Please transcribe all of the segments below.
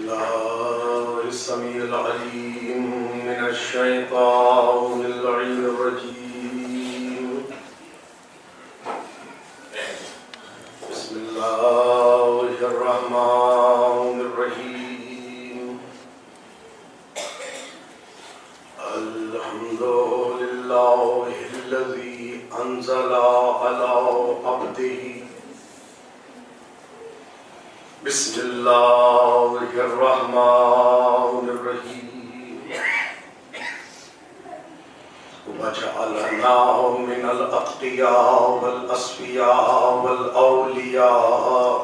بالله السميع العليم من الشيطان اللعين الرجيم. بسم الله الرحمن الرحيم. الحمد لله الذي أنزل على عبده. بسم الله الرحمن الرحيم. وجعلنا من الأتقياء والأصفياء والأولياء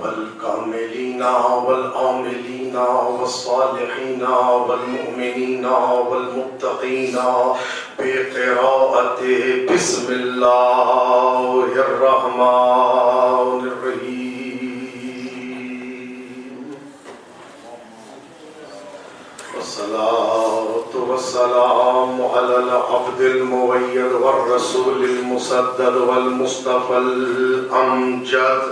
والكاملين والعاملين والصالحين والمؤمنين والمتقين بقراءة بسم الله الرحمن الرحيم. والصلاة والسلام على العبد المؤيد والرسول المسدد والمصطفى الأمجد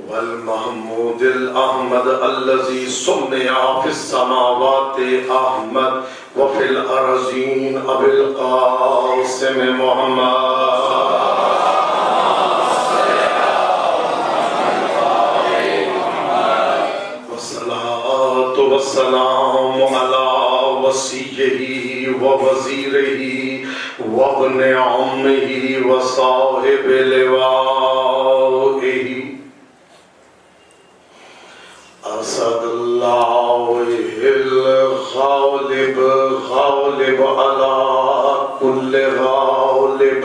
والمحمود الأحمد الذي سمي في السماوات أحمد وفي الأرضين أبي القاسم محمد. والصلاة والسلام على وصيه ووزيره وابن عمه وصاحب لوائه أسد الله الغالب غالب على كل غالب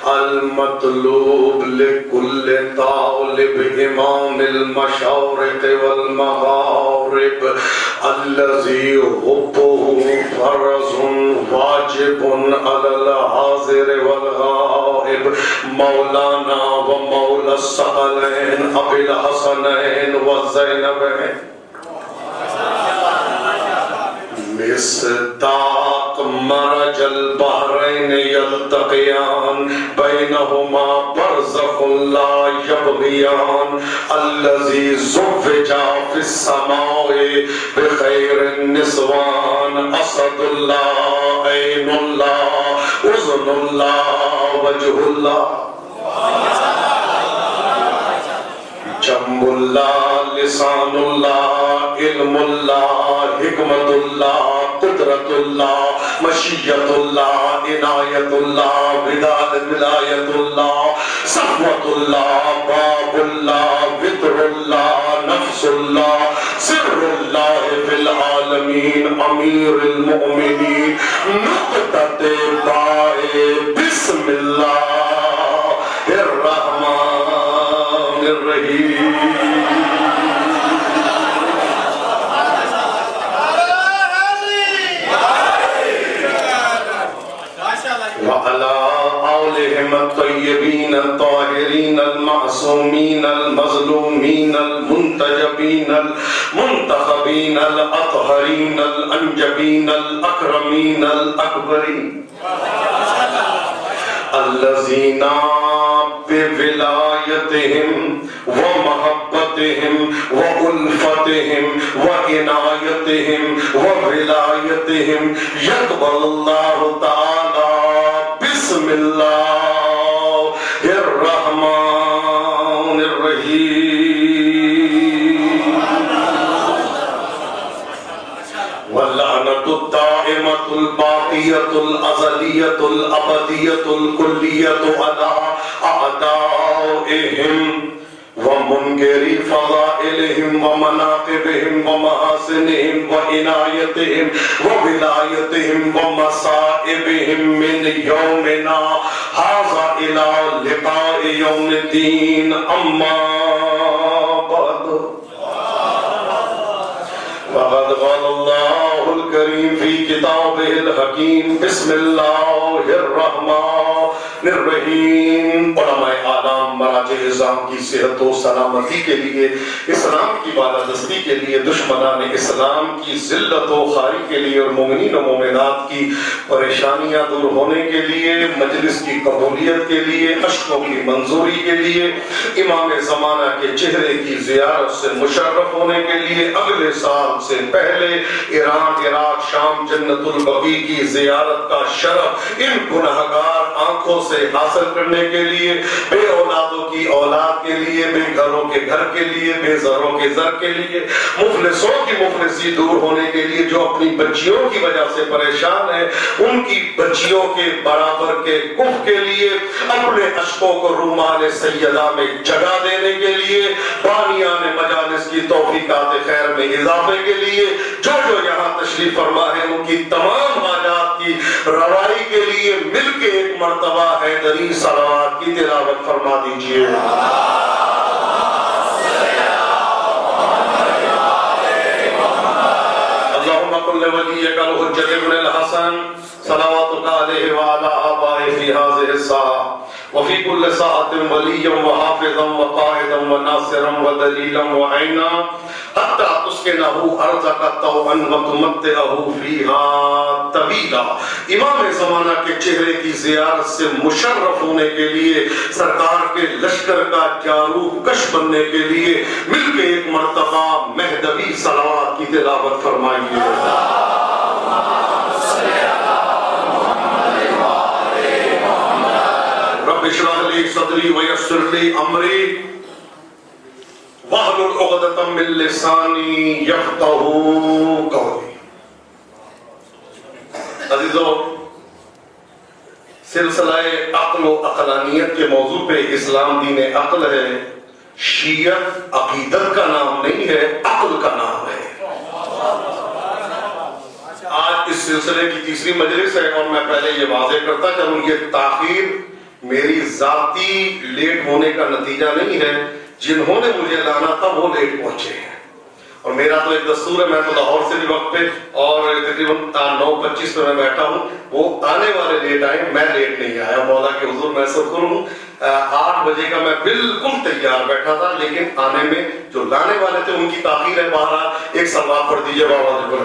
المطلوب لكل طالب إمام المشارق والمغارب الذي حبه فرض واجب على الحاضر والغائب مولانا ومولى الثقلين أبي الحسنين والزينبين مصداق مرج البحرين يلتقيان بينهما برزخ لا يبغيان الذي زوج في السماء بخير النسوان أسد الله عين الله أذن الله وجه الله جم الله لسان الله علم الله حکمت اللہ قدرت اللہ مشیت اللہ عنایت اللہ ولایت اللہ صفوت اللہ باب اللہ وطر اللہ نفس اللہ سر اللہ فی العالمین امیر المؤمنین نقطۃ بائے بسم اللہ الرحمن الرحیم. وعلى آلهم الطيبين الطاهرين المعصومين المظلومين المنتجبين المنتخبين الأطهرين الأنجبين الأكرمين الأكبرين الذين بولايتهم ومحبتهم وألفتهم وعنايتهم وولايتهم يقبل الله تعالى بسم الله الرحمن الرحيم. واللعنة الدائمة الباقية الأزلية الأبدية الكلية على أعدائهم ومنكري فضائلهم ومناقبهم ومحاسنهم وعنايتهم وولايتهم ومصائبهم من يومنا هذا إلى لقاء يوم الدين. أما بعد فقد قال الله الكريم في كتابه الحكيم بسم الله الرحمن الرحیم۔ علماء اعلام مراجع نظام کی صحت و سلامتی کے لیے، اسلام کی بالادستی کے لیے، دشمنان اسلام کی ذلت و خواری کے لیے اور مومنین و مومنات کی پریشانیاں دور ہونے کے لیے، مجلس کی قبولیت کے لیے، اشکوں کی منظوری کے لیے، امام زمانہ کے چہرے کی زیارت سے مشرف ہونے کے لیے، اگلے سال سے پہلے ایران، عراق، شام، جنت البقیع کی زیارت کا شرف ان گنہگار آنکھوں سے حاصل کرنے کے لیے، بے اولادوں کی اولاد کے لیے، بے گھروں کے گھر کے لیے، بے زروں کے زر کے لیے، مفلسوں کی مفلسی دور ہونے کے لیے، جو اپنی بچیوں کی وجہ سے پریشان ہیں ان کی بچیوں کے برابر کے کف کے لیے، اپنے اشکوں کو رومال سیدہ میں جگہ دینے کے لیے، بانیان مجالس کی توفیقات خیر میں اضافے کے لیے، جو یہاں تشریف فرما ہے ان کی تمام حاجات کی روائی کے لیے مل کے ایک مرتبہ حیدری صلوات کی تلاوت فرما دیجئے۔ اللہم قل لولیک الحجۃ ابن الحسن صلواتک علیہ وعلی آبائہ فی ہذہ الساعۃ وفی کل ساعۃ ولیا وحافظا وقائدا وناصرا ودلیلا وعینا حتی تسکنہ ارضک طوعا وتمتعہ فیہا طویلا۔ امام زمانہ کے چہرے کی زیارت سے مشرف ہونے کے لیے، سرکار کے لشکر کا جارو کش بننے کے لیے مل کے ایک مرتبہ مہدوی صلوات کی تلاوت فرمائیے۔ رب اشرح لی صدری ویسر لی امری واحلل عقدۃ من لسانی یفقہوا قولی۔ عزیزو، سلسلہ عقل و عقلانیت کے موضوع پہ اسلام دین عقل ہے، شیعت عقیدت کا نام نہیں ہے، عقل کا نام ہے۔ آج اس سلسلے کی تیسری مجلس ہے اور میں پہلے یہ واضح کرتا چلوں، یہ تاخیر میری ذاتی لیٹ ہونے کا نتیجہ نہیں ہے، جنہوں نے مجھے لانا تھا وہ لیٹ پہنچے ہیں، اور میرا تو ایک دستور ہے، میں تو لاہور سے بھی وقت پہ اور تقریباً 9:25 پہ میں بیٹھا ہوں، وہ آنے والے لیٹ آئے، میں لیٹ نہیں آیا، مولا کے حضور میں شکر ہوں۔ 8 بجے کا میں بالکل تیار بیٹھا تھا، لیکن آنے میں جو لانے والے تھے ان کی تاخیر ہے۔ بہرحال ایک صلوات پڑھ دیجئے بابا جی پر۔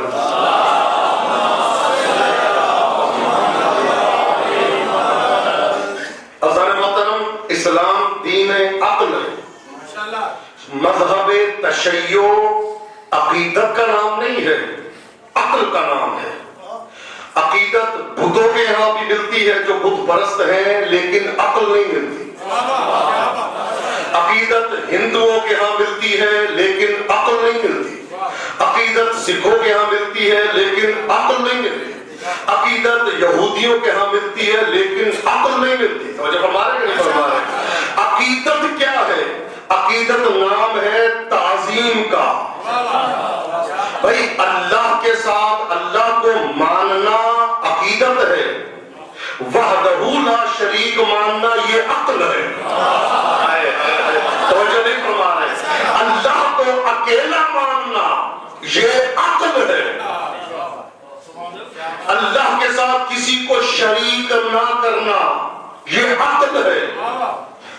اسلام دین عقل ہے، مذہب تشیع عقیدت کا نام نہیں ہے، عقل کا نام ہے۔ عقیدت بدھوں کے یہاں بھی ملتی ہے جو بت پرست ہیں، لیکن عقل نہیں ملتی۔ عقیدت ہندوؤں کے ہاں ملتی ہے لیکن عقل نہیں ملتی۔ عقیدت سکھوں کے ہاں ملتی ہے لیکن عقل نہیں ملتی۔ عقیدت یہودیوں کے ہاں ملتی ہے لیکن عقل نہیں ملتی۔ توجہ فرما رہے کہ نہیں فرما رہے؟ عقیدت کیا ہے؟ عقیدت نام ہے تعظیم کا۔ بھائی اللہ کے ساتھ اللہ کو ماننا عقیدت ہے، وحدہ لا شریک ماننا یہ عقل ہے۔ توجہ نہیں فرما رہے؟ اللہ کو اکیلا ماننا یہ عقل ہے، اللہ کے ساتھ کسی کو شریک نہ کرنا یہ عقل ہے۔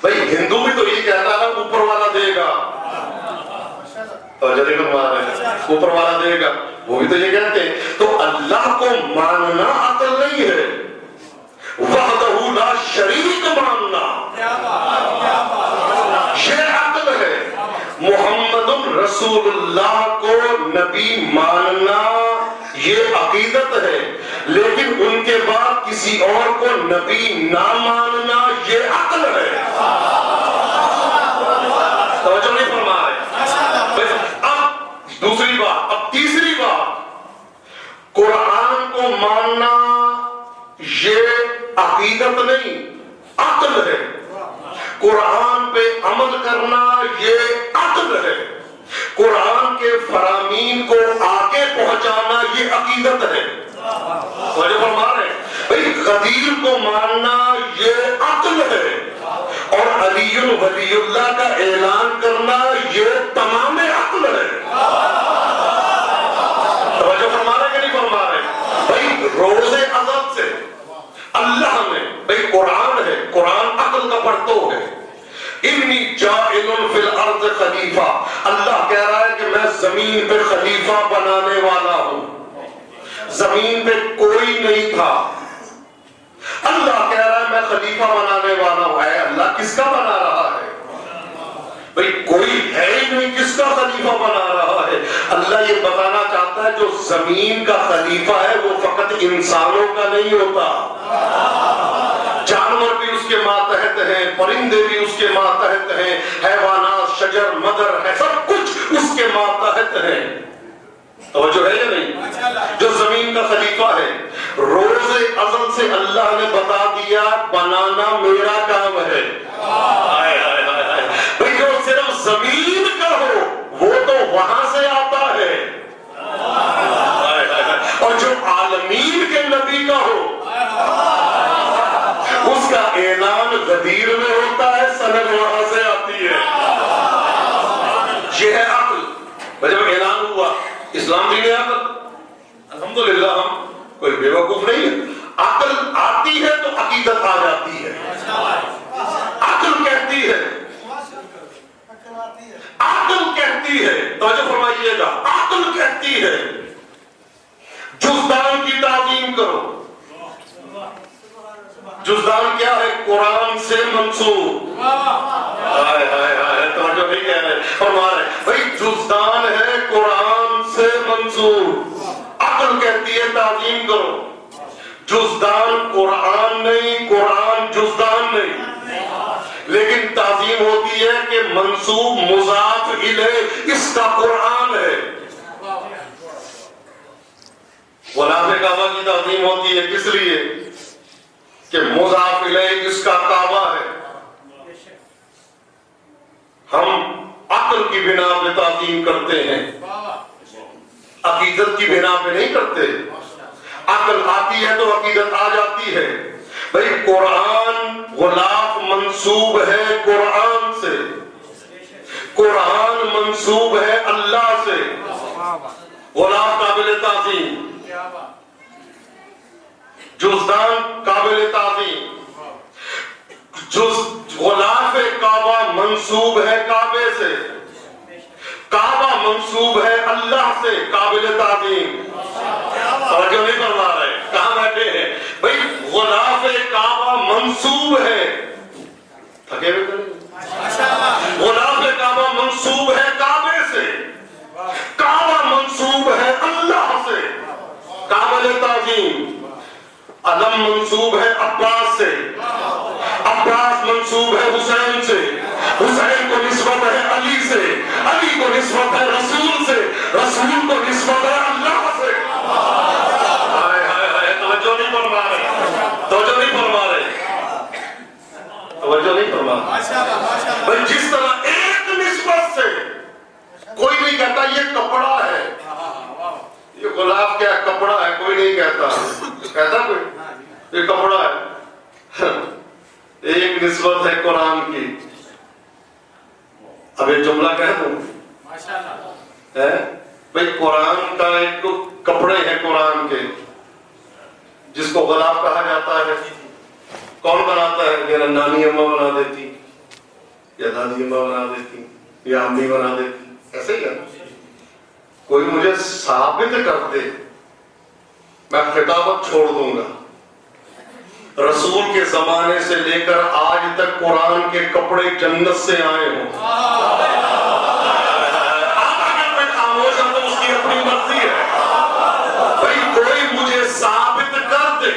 بھئی ہندو بھی تو یہ کہتا ہے اوپر والا دے گا، اوپر والا دے گا، وہ بھی تو یہ کہتے ہیں۔ تو اللہ کو ماننا عقل نہیں ہے، وحدہ لا شریک ماننا یہ عقل ہے۔ محمد رسول اللہ کو نبی ماننا یہ عقیدت ہے، لیکن ان کے بعد کسی اور کو نبی نہ ماننا یہ عقل ہے۔ توجہ نہیں فرما رہے؟ اب دوسری بات، اب تیسری بات، قرآن کو ماننا یہ عقیدت نہیں، عقل ہے۔ قرآن پہ عمل کرنا یہ عقل ہے۔ قرآن کے فرامین کو آگے پہنچانا یہ عقیدت ہے۔ توجہ فرما رہے ہیں؟ بھئی غدیر کو ماننا یہ عقل ہے، اور علی ولی اللہ کا اعلان کرنا یہ تمام عقل ہے۔ توجہ فرما رہے کہ نہیں فرما رہے؟ بھئی روز ازل سے اللہ نے، بھئی قرآن ہے، انی جاعل فی الارض خلیفہ، اللہ کہہ رہا ہے کہ میں زمین پہ خلیفہ بنانے والا ہوں. زمین پہ کوئی نہیں تھا، اللہ کہہ رہا ہے میں خلیفہ بنانے والا ہوں. اے اللہ کس کا بنا رہا ہے؟ بھئی کوئی ہے ہی نہیں، کس کا خلیفہ بنا رہا ہے؟ اللہ یہ بتانا چاہتا ہے جو زمین کا خلیفہ ہے وہ فقط انسانوں کا نہیں ہوتا، جانور بھی اس کے ماتحت ہیں، پرندے بھی اس کے ماتحت ہیں، حیوانات، شجر مدر ہے، سب کچھ اس کے ماتحت ہیں. توجہ ہے یا نہیں؟ جو زمین کا خلیفہ ہے، روز ازل سے اللہ نے بتا دیا بنانا میرا کام ہے. بھئی جو صرف زمین کا ہو وہ تو وہاں سے آتا ہے، اور جو عالمین کے نبی کا ہو اس کا اعلان غدیر میں ہوتا ہے، سند وہاں سے آتی ہے. یہ ہے عقل. جب اعلان ہوا اسلام دین عقل، الحمدللہ ہم کوئی بے وقوف نہیں ہے. عقل آتی ہے تو عقیدت آ جاتی ہے. عقل کہتی ہے، عقل کہتی ہے، توجہ فرمائیے گا، عقل کہتی ہے جزدان کی تعظیم کرو. جزدان کیا ہے؟ قرآن سے منسوب. ہائے ہائے ہائے، توجہ نہیں کہہ رہے، فرما رہے بھئی جزدان ہے قرآن سے منسوب. عقل کہتی ہے تعظیم کرو. جزدان قرآن نہیں، قرآن جزدان نہیں. لیکن تعظیم ہوتی ہے کہ منسوب مضاف الیہ اس کا قرآن ہے. غلاف کعبہ کی تعظیم ہوتی ہے کس لیے؟ کہ مضاف الیہ اس کا کعبہ ہے. ہم عقل کی بنا پہ تعظیم کرتے ہیں، عقیدت کی بنا پہ نہیں کرتے. عقل آتی ہے تو عقیدت آ جاتی ہے. بھئی قرآن غلاف منسوب ہے قرآن سے، قرآن منسوب ہے اللہ سے. غلاف قابل تعظیم، جزدان قابل تعظیم. غلاف کعبہ منسوب ہے کعبے سے، کعبہ منسوب ہے اللہ سے، قابل تعظیم. توجہ نہیں فرما رہے، کہاں بیٹھے ہیں بھئی؟ غلاف کعبہ منسوب ہے، تھکے ہوئے کریں، غلاف کعبہ منسوب ہے کعبے سے، کعبہ منسوب ہے اللہ سے، قابل تعظیم. علم منسوب ہے عباس سے، عباس منسوب ہے حسین سے، حسین کو نسبت ہے علی سے، علی کو نسبت ہے رسول سے، رسول کو نسبت ہے اللہ سے. ہائے ہائے ہائے، توجہ نہیں فرما رہے، توجہ نہیں فرما رہے، توجہ نہیں فرما رہے. بھئی جس طرح ایک نسبت سے کوئی نہیں کہتا یہ کپڑا ہے، یہ غلاف کیا کپڑا ہے، کوئی نہیں کہتا. کہتا کوئی یہ کپڑا ہے؟ ایک نسبت ہے قرآن کی. اب ایک جملہ کہہ دوں، بھئی قرآن کا ایک کپڑے ہیں قرآن کے جس کو غلاف کہا جاتا ہے. کون بناتا ہے؟ میرا نانی اماں بنا دیتی، یا دادی اماں بنا دیتی، یا امی بنا دیتی. ایسے ہی ہے. کوئی مجھے ثابت کر دے، میں خطابت چھوڑ دوں گا. رسول کے زمانے سے لے کر آج تک قرآن کے کپڑے جنت سے آئے ہوں. آپ اگر میں خاموش ہوں تو اس کی اپنی مرضی ہے. بھئی کوئی مجھے ثابت کر دے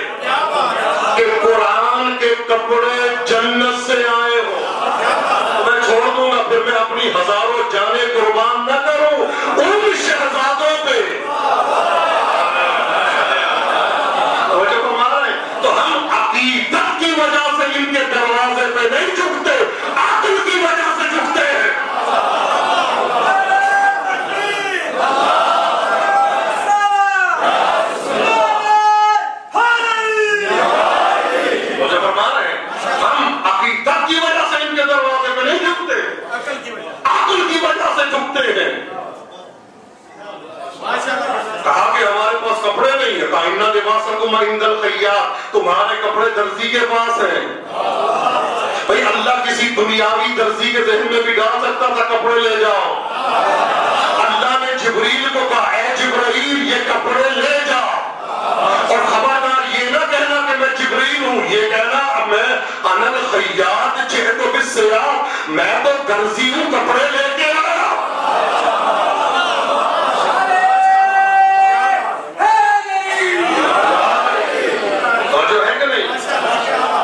کہ قرآن کے کپڑے جنت سے آئے ہوں تو میں چھوڑ دوں گا. پھر میں اپنی ہزاروں جانیں قربان نہ کروں ان شہزادوں پہ. عقیدت کی وجہ سے ان کے دروازے پہ نہیں جھکتے، عقل کی وجہ سے جھکتے ہیں. مجھے فرما رہے ہیں ہم عقیدت کی وجہ سے ان کے دروازے پہ نہیں جھکتے، عقل کی وجہ سے جھکتے ہیں. کہا کہ ہمارے پاس کپڑے نہیں ہیں، کہا اِنَّ لِبَاسَكُمْ عِندَ الْخَيَّاطِ، تمہارے کپڑے درزی کے پاس ہیں. بھئی اللہ کسی دنیاوی درزی کے ذہن میں بھی ڈال سکتا تھا کپڑے لے جاؤ. اللہ نے جبریل کو کہا اے جبرائیل یہ کپڑے لے جاؤ, اور خبردار یہ نہ کہنا کہ میں جبریل ہوں, یہ کہنا میں انا الخیاط جئت بالسیاط, میں تو درزی ہوں کپڑے لے کے آیا. توجہ ہے کہ نہیں؟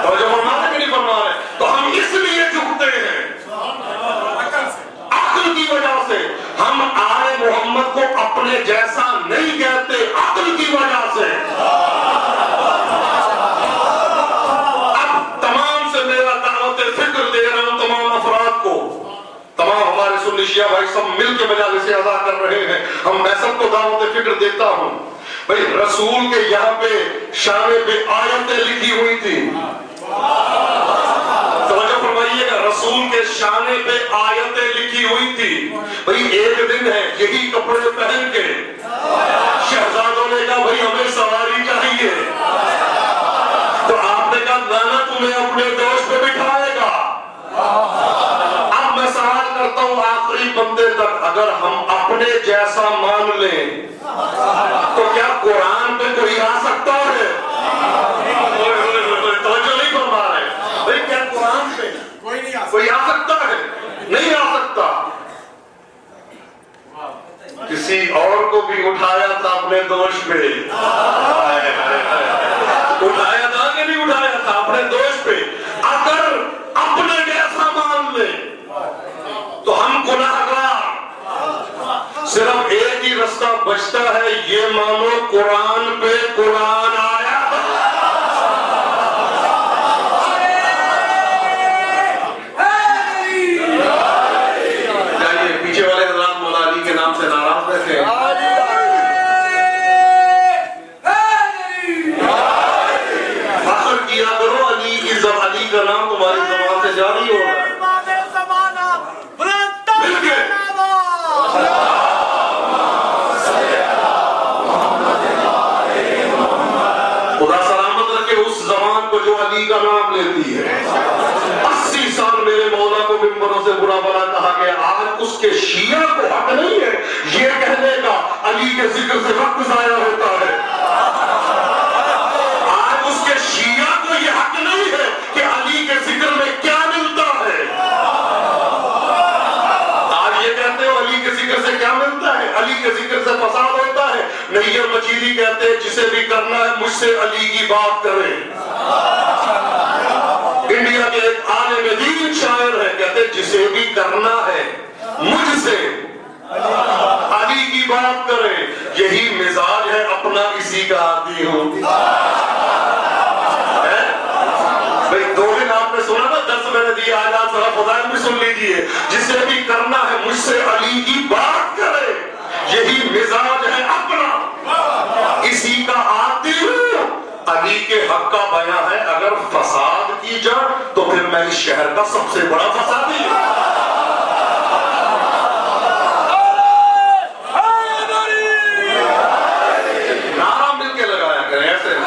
توجہ فرما رہے کہ نہیں فرما رہے؟ تو ہم اس لیے جھکتے ہیں عقل کی وجہ سے. ہم آل محمد کو اپنے جیسا نہیں کہتے عقل کی وجہ سے. اب تمام سے میرا دعوت فکر دے رہا ہوں تمام افراد کو, تمام ہمارے سنی شیعہ بھائی سب مل کے مجالس ادا کر رہے ہیں, میں سب کو دعوت فکر دیتا ہوں. بھئی رسول کے یہاں پہ شانے پہ آیتیں لکھی ہوئی تھی, توجہ فرمائیے گا, رسول کے شانے پہ آیتیں لکھی ہوئی تھی. بھئی ایک دن ہے یہی کپڑے پہن کے شہزادوں نے کہا بھئی ہمیں سواری چاہیے, تو آپ نے کہا نانا تمہیں اپنے دوست پہ بٹھائے گا. اب میں سوال کرتا ہوں آخری بندے تک, اگر ہم اپنے جیسا مان لیں تو کیا قرآن پہ کوئی آ سکتا ہے؟ توجہ نہیں فرما رہے بھئی, کیا قرآن پہ کوئی آ سکتا ہے؟ نہیں آ سکتا. کسی اور کو بھی اٹھایا تھا اپنے دوست پہ, اٹھایا تھا کہ نہیں اٹھایا تھا اپنے دوست پہ. اگر اپنے جیسا مان لیں تو ہم گناہگار. صرف ایک ہی رستہ بچتا ہے, یہ مانو قرآن پہ قرآن آیا. جائیے پیچھے والے حضرات مولا علی کے نام سے ناراض رہتے ہیں. فخر کیا کرو علی کی, علی کا نام تمہاری زبان سے جاری ہو رہا ہے. خدا سلامت رکھے اس زبان کو جو علی کا نام لیتی ہے. 80 سال میرے مولا کو ممبروں سے برا بلا کہا گیا, آج اس کے شیعہ کو حق نہیں ہے یہ کہنے کا علی کے ذکر سے وقت ضائع ہوتا ہے. آج اس کے شیعہ کو یہ حق نہیں ہے کہ علی کے ذکر میں کیا ملتا ہے. آج یہ کہتے ہو علی کے ذکر سے کیا ملتا ہے, علی کے ذکر سے فساد ہوتا ہے. نیر مچیدی کہتے ہیں جسے بھی کرنا ہے مجھ سے علی کی بات کرے. انڈیا کے ایک عالم دین شاعر ہے, کہتے ہیں جسے بھی کرنا ہے مجھ سے علی کی بات کرے. یہی مزاج ہے اپنا, اسی کا عادی ہوں. بھئی 2 دن آپ نے سنا نا, 10 میں نے دیا, آج آپ ذرا فضائل بھی سن لیجئے. جسے بھی کرنا ہے مجھ سے علی کی بات کرے, یہی مزاج ہے اپنا, اسی کا عادی ہوں. علی کے حق کا بیان ہے, اگر فساد کی جائے تو پھر میں اس شہر کا سب سے بڑا فسادی ہوں. نعرہ مل کے لگایا کریں ایسے.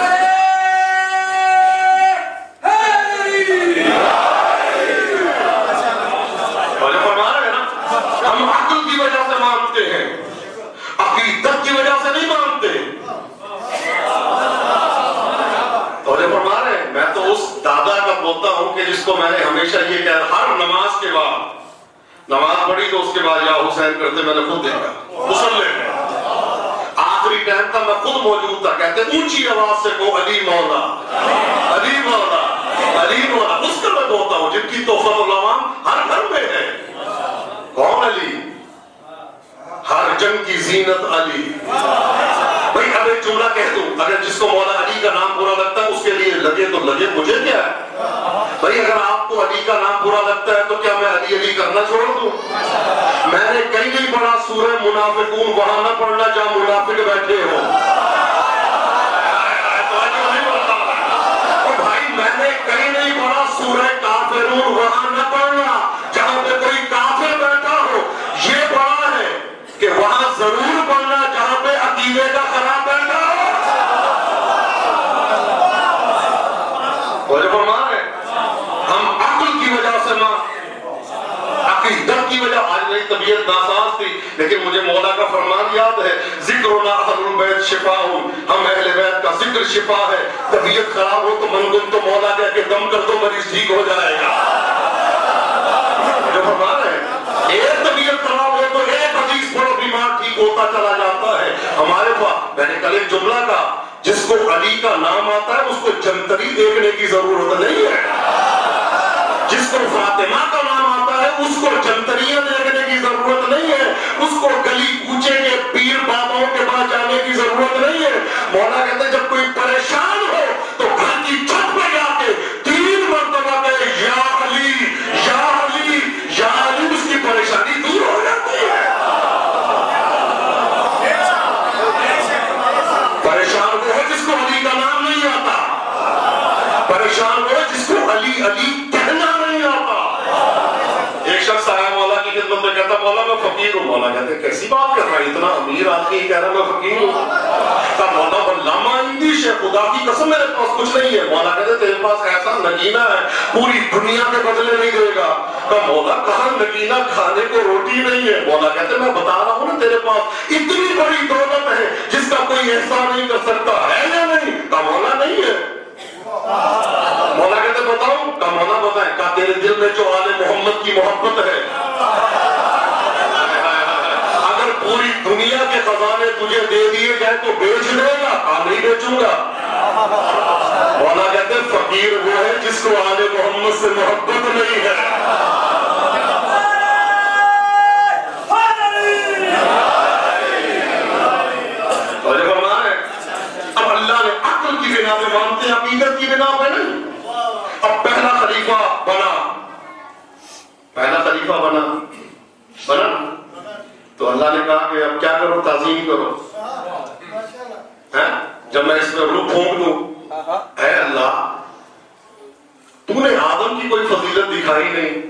ہم عقل کی وجہ سے مانتے ہیں, عقیدت کی وجہ سے نہیں مانتے. توجہ فرما رہے ہیں, میں تو اس دادا کا پوتا ہوں کہ جس کو میں نے ہمیشہ یہ کہا, ہر نماز کے بعد نماز پڑھی تو اس کے بعد یا حسین کرتے, میں نے خود دیکھا مسلے میں آخری ٹائم تھا, میں خود موجود تھا. کہتے اونچی آواز سے کو علی مولا, علی مولا, علی مولا. اس کا میں پوتا ہوں جن کی توفت العوام ہر گھر میں ہے. کون علی؟ ہر جنگ کی زینت علی. بھئی اب ایک جملہ کہہ دوں, اگر جس کو مولا علی کا نام برا لگتا ہے اس کے لیے لگے تو لگے, مجھے کیا ہے. بھئی اگر آپ کو علی کا نام برا لگتا ہے تو کیا میں علی علی کرنا چھوڑ دوں؟ میں نے کہیں نہیں پڑھا سورہ منافقون, وہاں نہ پڑھنا جہاں منافق بیٹھے ہو. بھائی میں نے کہیں نہیں پڑھا سورہ کافرون, وہاں نہ پڑھنا جہاں پہ کوئی کافر بیٹھا ہو. یہ پڑھا ہے کہ وہاں ضرور پڑھنا جہاں پہ عقیدے کا خراب بیٹھا ہو. ہم عقل کی وجہ عقیدت کی وجہ. آج میری طبیعت ناساز تھی لیکن مجھے مولا کا فرمان یاد ہے, ذکرنا اہل البیت شفا, ہم اہل بیت کا ذکر شفا ہے. طبیعت خراب ہو تو منگن تو مولا کہہ کے دم کر دو, مریض ٹھیک ہو جائے گا. جو فرمان ہے ایک طبیعت خراب ہو تو ایک حدیث پڑھو, بیمار ٹھیک ہوتا چلا جاتا ہے. ہمارے پاس میں نے کل ایک جملہ کہا, جس کو علی کا نام آتا ہے اس کو جنتری دیکھنے کی ضرورت نہیں ہے, جس کو فاطمہ کا نام آتا ہے اس کو جنتریاں دیکھنے کی ضرورت نہیں ہے, اس کو گلی کوچے کے پیر باباؤں کے پاس جانے کی ضرورت نہیں ہے. مولا کہتے ہیں جب کوئی پریشان ہو تو گھر کی چھت پہ جا کے 3 مرتبہ کہے یا علی یا علی یا علی, اس کی پریشانی دور ہو جاتی ہے. پریشان وہ ہے جس کو علی کا نام نہیں آتا, پریشان وہ ہے جس کو علی علی کہنا نہیں آتا. ایک شخص آیا مولا کی خدمت میں, کہتا مولا میں فقیر ہوں. مولا کہتے کیسی بات کر رہا ہے, اتنا امیر آدمی کہہ رہا میں فقیر ہوں. کہا مولا واللہ اندیش ہے, خدا کی قسم میرے پاس کچھ نہیں ہے. مولا کہتے تیرے پاس ایسا نگینہ ہے پوری دنیا کے بدلے نہیں دے گا. کہا مولا کہاں نگینہ, کھانے کو روٹی نہیں ہے. مولا کہتے میں بتا رہا ہوں نا تیرے پاس اتنی بڑی دولت ہے جس کا کوئی احسان نہیں کر سکتا, ہے یا نہیں؟ کہا مولا نہیں ہے. مولا کہتے بتاؤں؟ کہا مولا بتائیں. کہا تیرے دل میں جو آل محمد کی محبت ہے, اگر پوری دنیا کے خزانے تجھے دے دیے جائے تو بیچ دے گا؟ کہا نہیں بیچوں گا. مولا کہتے فقیر وہ ہے جس کو آل محمد سے محبت نہیں ہے. اور جو فرمان ہے اب اللہ نے عقل کی بنا پہ مانتے ہیں, عقیدت کی بنا پہ نہیں. اب پہلا خلیفہ بنا تو اللہ نے کہا کہ اب کیا کرو, تعظیم کرو. جب میں اس میں روح پھونک دوں, اے اللہ تو نے آدم کی کوئی فضیلت دکھائی نہیں,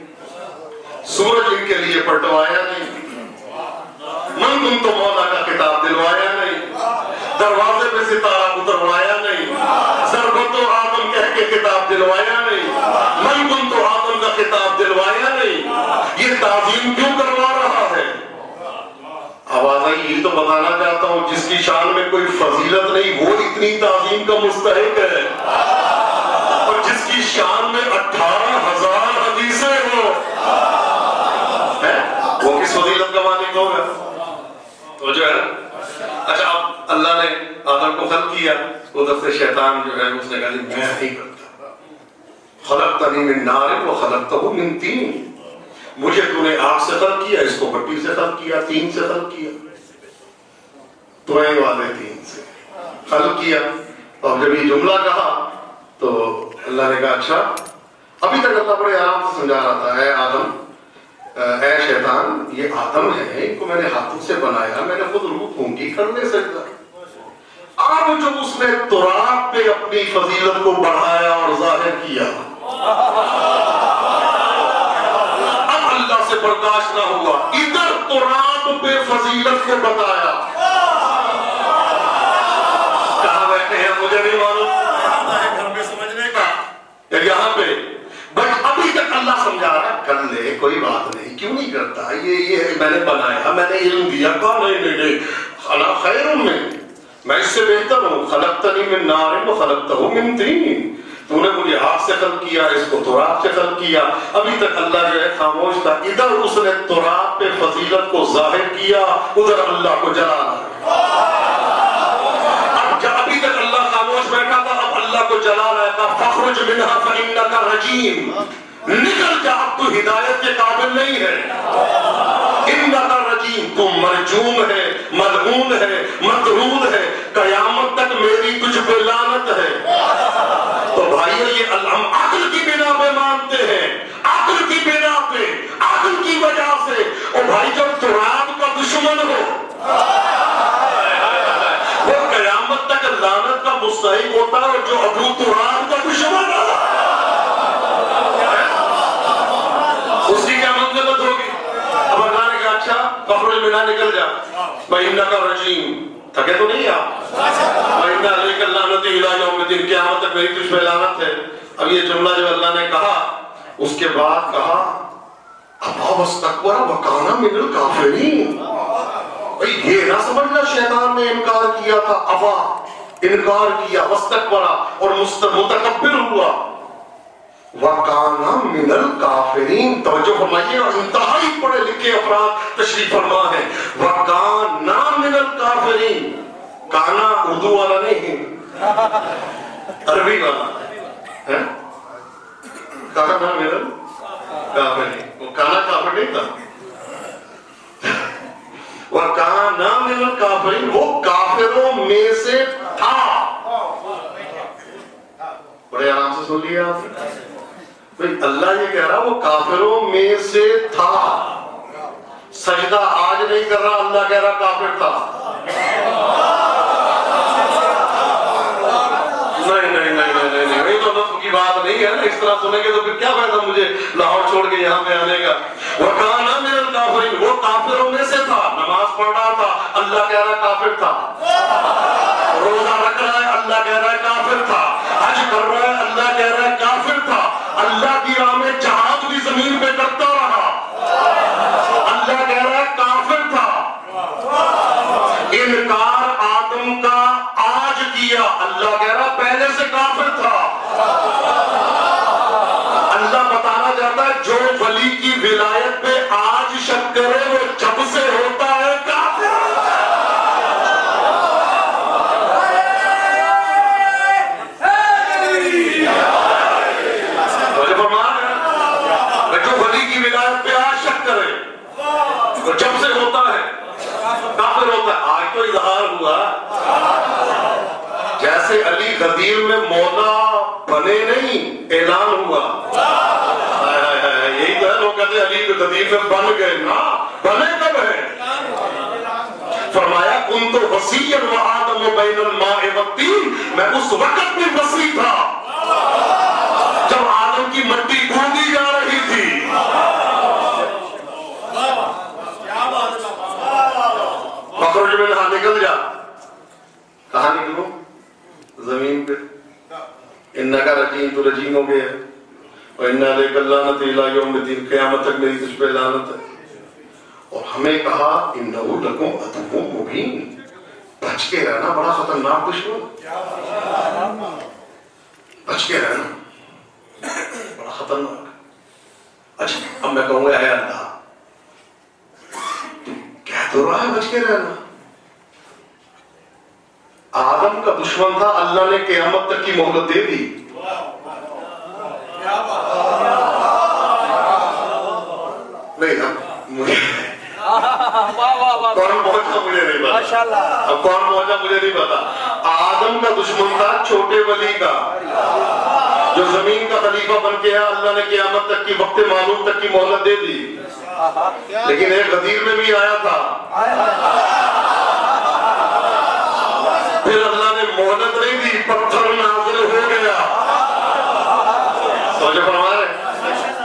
سورج ان کے لیے پلٹوایا نہیں, من تم تو مولا کا کتاب دلوایا نہیں, دروازے پہ ستارہ اتروایا نہیں, ضربت و آدم کہہ کے کتاب دلوایا نہیں, من تم تو آدم کا کتاب دلوایا نہیں. یہ تعظیم کیوں کروا رہا ہے؟ آواز آئی یہ تو بتانا چاہتا ہوں جس کی شان میں کوئی فضیلت نہیں وہ اتنی تعظیم کا مستحق ہے, اور جس کی شان میں 18,000 حدیثیں ہو وہ کس فضیلت کا مالک ہوگا؟ تو جو ہے اچھا اب اللہ نے آدم کو خلق کیا, ادھر سے شیطان جو ہے اس نے کہا میں نہیں کرتا, خلقتنی من نار وخلقتہ من طین, مجھے تو نے آگ سے خلق کیا, اس کو مٹی سے خلق کیا, طین سے خلق کیا, توئیں والے طین سے خلق کیا. اور جب یہ جملہ کہا تو اللہ نے کہا اچھا, ابھی تک اللہ بڑے آرام سے سمجھا رہا تھا, اے آدم اے شیطان یہ آدم ہے, ان کو میں نے ہاتھوں سے بنایا, میں نے خود روح پھونکی, کر لے سکتا. اب جب اس نے تراب پہ اپنی فضیلت کو بڑھایا اور ظاہر کیا, اب اللہ سے برداشت نہ ہوا, ادھر تراب پہ فضیلت کو بتایا. کہاں بیٹھے ہیں مجھے نہیں معلوم, گھر میں سمجھنے کا یہاں پہ, بٹ ابھی تک اللہ سمجھا رہا کر لے کوئی بات نہیں, کیوں نہیں کرتا, یہ میں نے بنایا, میں نے علم دیا. کہا نہیں خلا خیر میں اس سے بہتر ہوں, خلقتنی من نار وخلقتہ من طین, تو نے مجھے آگ سے خلق کیا, اس کو تراب سے خلق کیا. ابھی تک اللہ جو ہے خاموش تھا, ادھر اس نے تراب پہ فضیلت کو ظاہر کیا, ادھر اللہ کو جلانا. ابھی تک اللہ خاموش بیٹھا تھا, اب اللہ کو جلانا ہے. فخرج منہا فإنک رجیم, نکل جا, اب تو ہدایت کے قابل نہیں ہے. انک رجیم, تم مرجوم ہے, ملعون ہے, مطرود ہے, قیامت تک میری تجھ پہ لعنت ہے. تو بھائیو یہ ہم عقل کی بنا پہ مانتے ہیں, عقل کی بنا پہ, عقل کی وجہ سے. اور بھائی جب تراب کا دشمن ہو وہ قیامت تک لعنت کا مستحق ہوتا ہے, اور جو ابو تراب کا دشمن ہے اس کی کیا منزلت ہوگی؟ اب اللہ نے کہا اچھا فخرج منہا, نکل جا, فإنک رجیم, تھکے تو نہیں آپ, وَإِنَّ عَلَيْكَ اللَّعْنَةَ إِلَىٰ يَوْمِ الدِّينِ, قیامت تک میری تجھ پہ لعنت ہے. اب یہ جملہ جو اللہ نے کہا اس کے بعد کہا ابا واستکبر وکان من الکافرین. یہ نہ سمجھنا شیطان نے انکار کیا تھا، ابا انکار کیا، واستکبر اور متکبر ہوا، وکان من الکافرین. توجہ فرمائیے، اور انتہائی پڑھے لکھے افراد تشریف فرما ہے. وکان من الکافرین، کانا اردو والا نہیں، عربی والا ہے. کانا من الکافرین، وہ کانا کافر نہیں تھا. وَكَانَ مِنَ الْكَافِرِينَ، وہ کافروں میں سے تھا. بڑے آرام سے سن لیا آپ نے. بھئی اللہ یہ کہہ رہا وہ کافروں میں سے تھا. سجدہ آج نہیں کر رہا، اللہ کہہ رہا کافر تھا. نہیں تو نفع کی بات نہیں ہے نا. اس طرح سنیں گے تو پھر کیا فائدہ مجھے لاہور چھوڑ کے یہاں پہ آنے کا. وَكَانَ مِنَ الْكَافِرِينَ، وہ کافروں میں سے تھا. نماز پڑھ رہا تھا، اللہ کہہ رہا کافر تھا. روزہ رکھ رہا ہے، اللہ کہہ رہا ہے کافر تھا. حج کر رہا ہے، اللہ کہہ رہا ہے کافر تھا. اللہ کی راہ میں جہاد بھی زمین پہ کرتا رہا، اللہ کہہ رہا ہے کافر تھا. انکار آدم کا آج کیا، اللہ کہہ رہا پہلے سے کافر تھا. اللہ بتانا چاہتا ہے جو ولی کی ولایت پہ آج شک کرے وہ جب سے ہوتا ہے کافر. جو ولی کی ولایت پہ آج شک کرے وہ جب سے ہوتا ہے کافر ہوتا ہے. آج تو اظہار ہوا، جیسے علی غدیر میں مولا بنے نہیں، اعلان ہوا. یہی تو ہے، لوگ کہتے ہیں علی غدیر میں بن گئے. نا بنے کب ہے؟ فرمایا کنت وصیا وآدم بین الماء والطین، میں اس وقت میں وصی تھا جب آدم کی مٹی گوندی جا رہی تھی. مخرج منہا، نکل جا. کہاں نکلوں؟ زمین پہ. انکا رجیم، تو رجیم ہو گیا. وَإِنَّا عَلَيْكَ اللَّعْنَةُ إِلَىٰ يَوْمِ الدِّينِ، قیامت تک میری تجھ پہ لعنت ہے. اور ہمیں کہا إِنَّهُ لَكُمْ عَدُوٌّ مُّبِينٌ، بچ کے رہنا، بڑا خطرناک دشمن. بچ کے رہنا، بڑا خطرناک. اچھا اب میں کہوں گا اے اللہ تو کہہ تو رہا ہے بچ کے رہنا. آدم کا دشمن تھا، اللہ نے قیامت تک کی مہلت دے دی. نہیں کون پہنچا مجھے نہیں پتا. اب کون پہنچا مجھے نہیں پتا. آدم کا دشمن تھا چھوٹے ولی کا، جو زمین کا خلیفہ بن کے ہے. اللہ نے قیامت تک کی وقت معلوم تک کی مہلت دے دی. لیکن ایک غدیر میں بھی آیا تھا، پھر اللہ نے مہلت نہیں دی، پتھر نازل ہو گیا. توجہ فرما رہے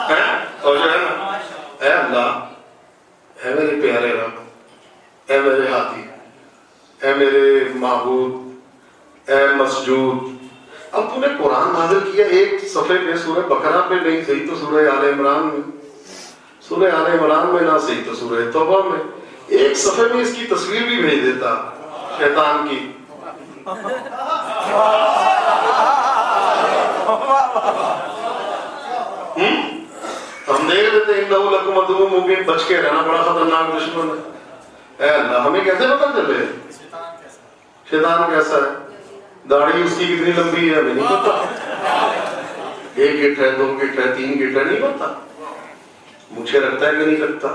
ہیں؟ توجہ ہے نا. اے اللہ، اے میرے پیارے رب، اے میرے ہاتھی، اے میرے معبود، اے مسجود. اب تو نے قرآن نازل کیا ایک صفحے پہ، سورہ بقرہ پہ نہیں صحیح تو سورہ آل عمران میں، سورہ آل عمران میں نہ صحیح تو سورہ توبہ میں. ایک صفحے میں اس کی تصویر بھی بھیج دیتا شیطان کی. ہم دیکھ لیتے ہیں انہو لکم عدو مبین، بچ کے رہنا، بڑا خطرناک دشمن ہے. اے اللہ ہمیں کیسے پتہ چلے شیطان کیسا ہے؟ داڑھی اس کی کتنی لمبی ہے ہمیں نہیں پتا. ایک گٹ ہے، 2 گٹ ہے، 3 گٹ ہے، نہیں پتا. مجھے رکھتا ہے کہ نہیں رکھتا،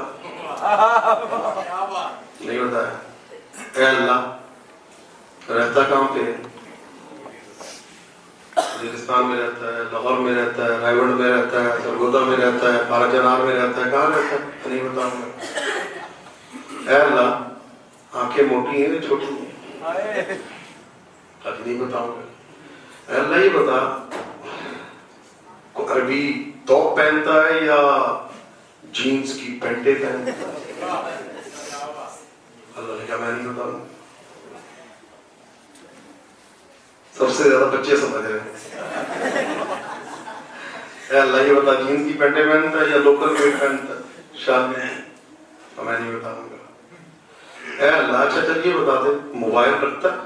نہیں ہوتا ہے. اے اللہ رہتا کہاں پہ ہے؟ وزیرستان میں رہتا ہے، لاہور میں رہتا ہے، رائے گڑھ میں رہتا ہے، سرگودا میں رہتا ہے، بارہ جنار میں رہتا ہے. کہاں رہتا ہے نہیں بتاؤں گا. اے اللہ آنکھیں موٹی ہیں چھوٹی ہیں، نہیں بتاؤں گا. اے اللہ یہ بتا عربی توپ پہنتا ہے یا جینز کی پینٹیں پہنتا ہے؟ اللہ نے کہا میں نہیں بتاؤں. سب سے زیادہ بچے سمجھ رہے ہیں. اے اللہ یہ بتا جینس کی پینٹیں پہنتا ہے یا لوکل کوئی پہنتا ہے شادی میں؟ میں نہیں بتاؤں گا۔ اے اللہ اچھا چل یہ بتا دے موبائل رکھتا ہے؟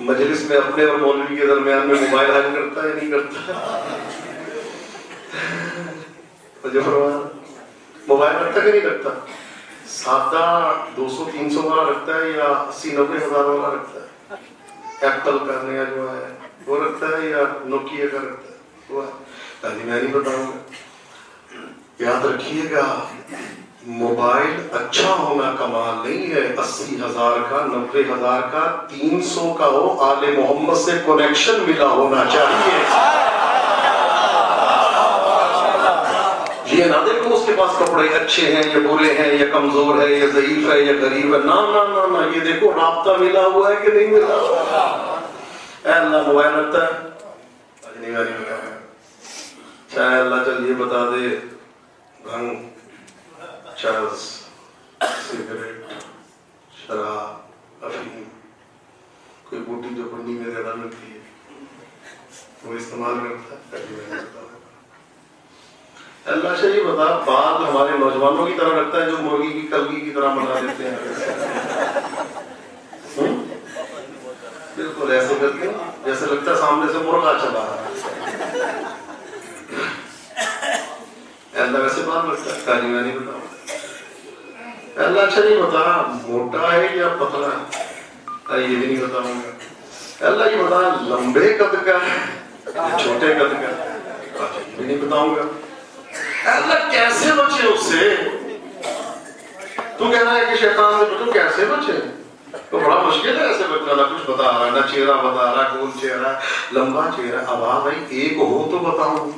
مجلس میں اپنے اور مولوی کے درمیان میں موبائل حل کرتا ہے یا نہیں کرتا؟ موبائل رکھتا کہ نہیں رکھتا؟ سادہ 200-300 والا رکھتا ہے یا 80-90 ہزار والا رکھتا ہے؟ ایپل کا نیا جو ہے وہ رکھتا ہے یا نوکیا کا رکھتا ہے؟ وہ میں نہیں بتاؤں گا۔ یاد رکھیے گا موبائل اچھا ہونا کمال نہیں ہے، 80,000 کا 90,000 کا 300 کا ہو، آل محمد سے کنیکشن ملا ہونا چاہیے۔ یہ نہ دیکھو اس کے پاس کپڑے اچھے ہیں یا برے ہیں یا کمزور ہے یا ضعیف ہے یا غریب ہے، نہ نہ نہ نہ، یہ دیکھو رابطہ ملا ہوا ہے کہ نہیں ملا ہوا۔ اے اللہ موبائل رکھتا ہے؟ نہیں رکھتا ہے۔ چاہے اللہ چل یہ بتا دے بھنگ، چرس، سگریٹ، شراب، افیم، کوئی بوٹی جو پنڈی میں زیادہ ملتی ہے وہ استعمال کرتا ہے؟ اللہ سے یہ بتا بات ہمارے نوجوانوں کی طرح رکھتا ہے جو مرغی کی کلگی کی طرح بنا دیتے ہیں، بالکل ایسے کر کے جیسے لگتا ہے سامنے سے مرغا چلا رہا ہے۔ اللہ ویسے بات رکھتا ہے؟ کہانی میں نہیں بتاؤں۔ اللہ اچھا نہیں بتا موٹا ہے یا پتلا ہے؟ یہ بھی نہیں بتاؤں گا۔ اللہ یہ بتا لمبے قد کا ہے یا چھوٹے قد کا ہے؟ یہ بھی نہیں بتاؤں گا۔ اللہ کیسے بچے اس سے؟ تو کہنا ہے کہ شیطان سے بچو، کیسے بچے؟ تو بڑا مشکل ہے ایسے بچنا، نہ کچھ بتا رہا ہے، نہ چہرہ بتا رہا ہے، گول چہرہ لمبا چہرہ۔ اب ہاں بھائی ایک ہو تو بتاؤں۔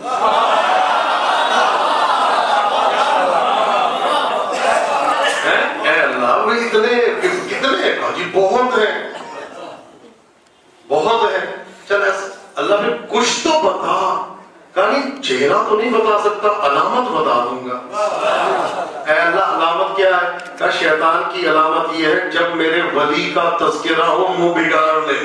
اے اللہ بھائی اتنے کتنے جی بہت ہیں بہت ہیں، چل اللہ پھر کچھ تو بتا۔ کہانی چہرہ تو نہیں بتا سکتا، علامت بتا دوں گا۔ اے اللہ علامت کیا ہے؟ کہ شیطان کی علامت یہ ہے جب میرے ولی کا تذکرہ ہو منہ بگاڑ لے۔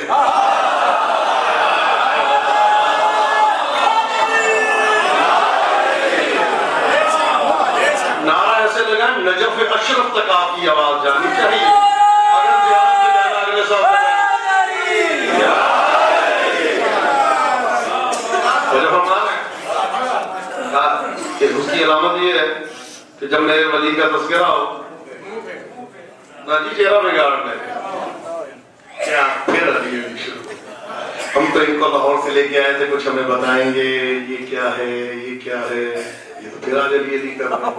نعرہ ایسے لگا نجف اشرف تک آپ کی آواز جانی چاہیے۔ اگر زیارت میں جانا اگلے سال اس کی علامت یہ ہے کہ جب میرے ولی کا تذکرہ ہو نہ جی چہرہ بگاڑ لے۔ کیا پھر شروع؟ ہم تو ان کو لاہور سے لے کے آئے تھے، کچھ ہمیں بتائیں گے یہ کیا ہے یہ کیا ہے، یہ تو پھر آج علی کر رہے ہیں۔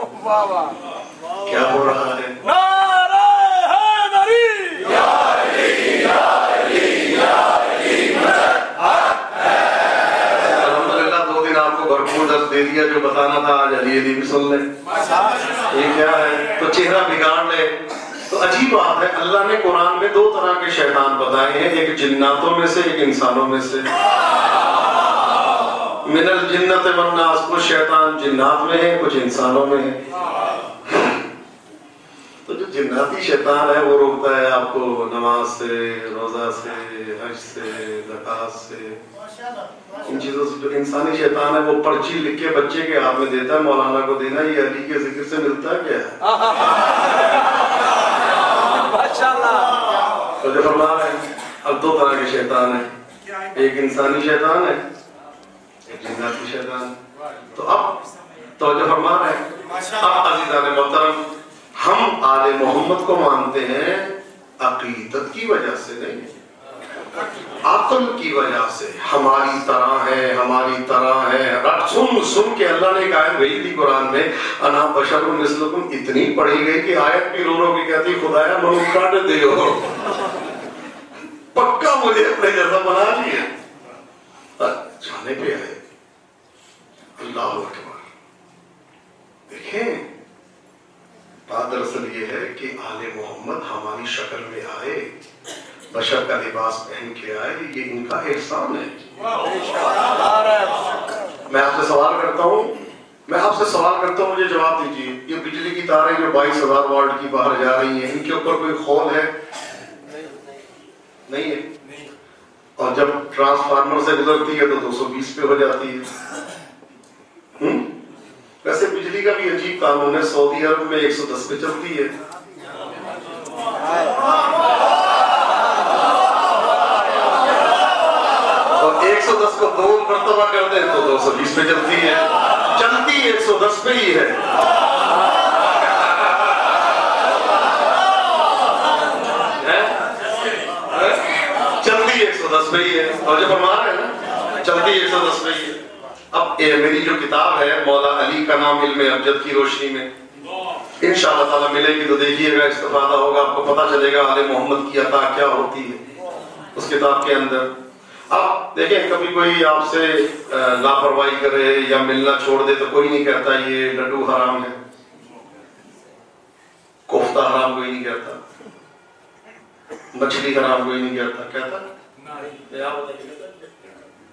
کیا ہو رہا ہے؟ نعرہ حیدری یا علی یا علی یا علی بھرپور درس دے دیا، جو بتانا تھا آج علی علی بھی سن لیں۔ یہ کیا ہے؟ تو چہرہ بگاڑ لے۔ تو عجیب بات ہے، اللہ نے قرآن میں 2 طرح کے شیطان بتائے ہیں، ایک جناتوں میں سے ایک انسانوں میں سے۔ من الجنت والناس، کچھ شیطان جنات میں ہیں کچھ انسانوں میں ہیں۔ تو جو جناتی شیطان ہے وہ روکتا ہے آپ کو نماز سے، روزہ سے، حج سے، زکوٰۃ سے، ان چیزوں سے۔ جو انسانی شیطان ہے وہ پرچی لکھ کے بچے کے ہاتھ میں دیتا ہے، مولانا کو دینا، یہ علی کے ذکر سے ملتا ہے کیا؟ تو جو فرما رہے ہیں اب 2 طرح کے شیطان ہیں، ایک انسانی شیطان ہے ایک جناتی شیطان۔ تو اب تو جو فرما رہے ہیں اب عزیزان محترم، ہم آل محمد کو مانتے ہیں عقیدت کی وجہ سے نہیں، عقل کی وجہ سے۔ ہماری طرح ہے ہماری طرح ہے، سن کے اللہ نے ایک آیت بھیجی تھی قرآن میں، انا بشر مثلکم، اتنی پڑھی گئی کہ آیت بھی رو رو کے کہتی خدایا منو کاٹ دے ہو، پکا مجھے اپنے جیسا بنا لیا۔ جانے پہ آئے اللہ اکبر۔ دیکھیں بات دراصل یہ ہے کہ آل محمد ہماری شکل میں آئے، بشر کا لباس پہن کے آئے، یہ ان کا احسان ہے۔ میں آپ سے سوال کرتا ہوں مجھے جواب دیجیے، یہ بجلی کی تاریں جو 22,000 واٹ کی باہر جا رہی ہیں، ان کے اوپر کوئی خول ہے؟ نہیں ہے۔ اور جب ٹرانسفارمر سے گزرتی ہے تو 220 پہ ہو جاتی ہے. ویسے بجلی کا بھی عجیب قانون ہے، سعودی عرب میں 110 پہ چلتی ہے. اور 110 کو 2 مرتبہ کر دیں تو 220 پہ چلتی ہے. چلتی 110 پہ ہی ہے. چلتی 110 پہ ہی ہے. اور جو فرما رہے ہیں نا چلتی 110 پہ ہی ہے. اب میری جو کتاب ہے مولا علی کا نام علم ابجد کی روشنی میں انشاءاللہ تعالیٰ ملے گی تو دیکھیے گا، استفادہ ہوگا، آپ کو پتہ چلے گا آل محمد کی عطا کیا ہوتی ہے اس کتاب کے اندر. اب دیکھیں کبھی کوئی آپ سے لاپرواہی کرے یا ملنا چھوڑ دے تو کوئی نہیں کہتا یہ لڈو حرام ہے، کوفتہ حرام کوئی نہیں کہتا، مچھلی حرام کوئی نہیں کہتا.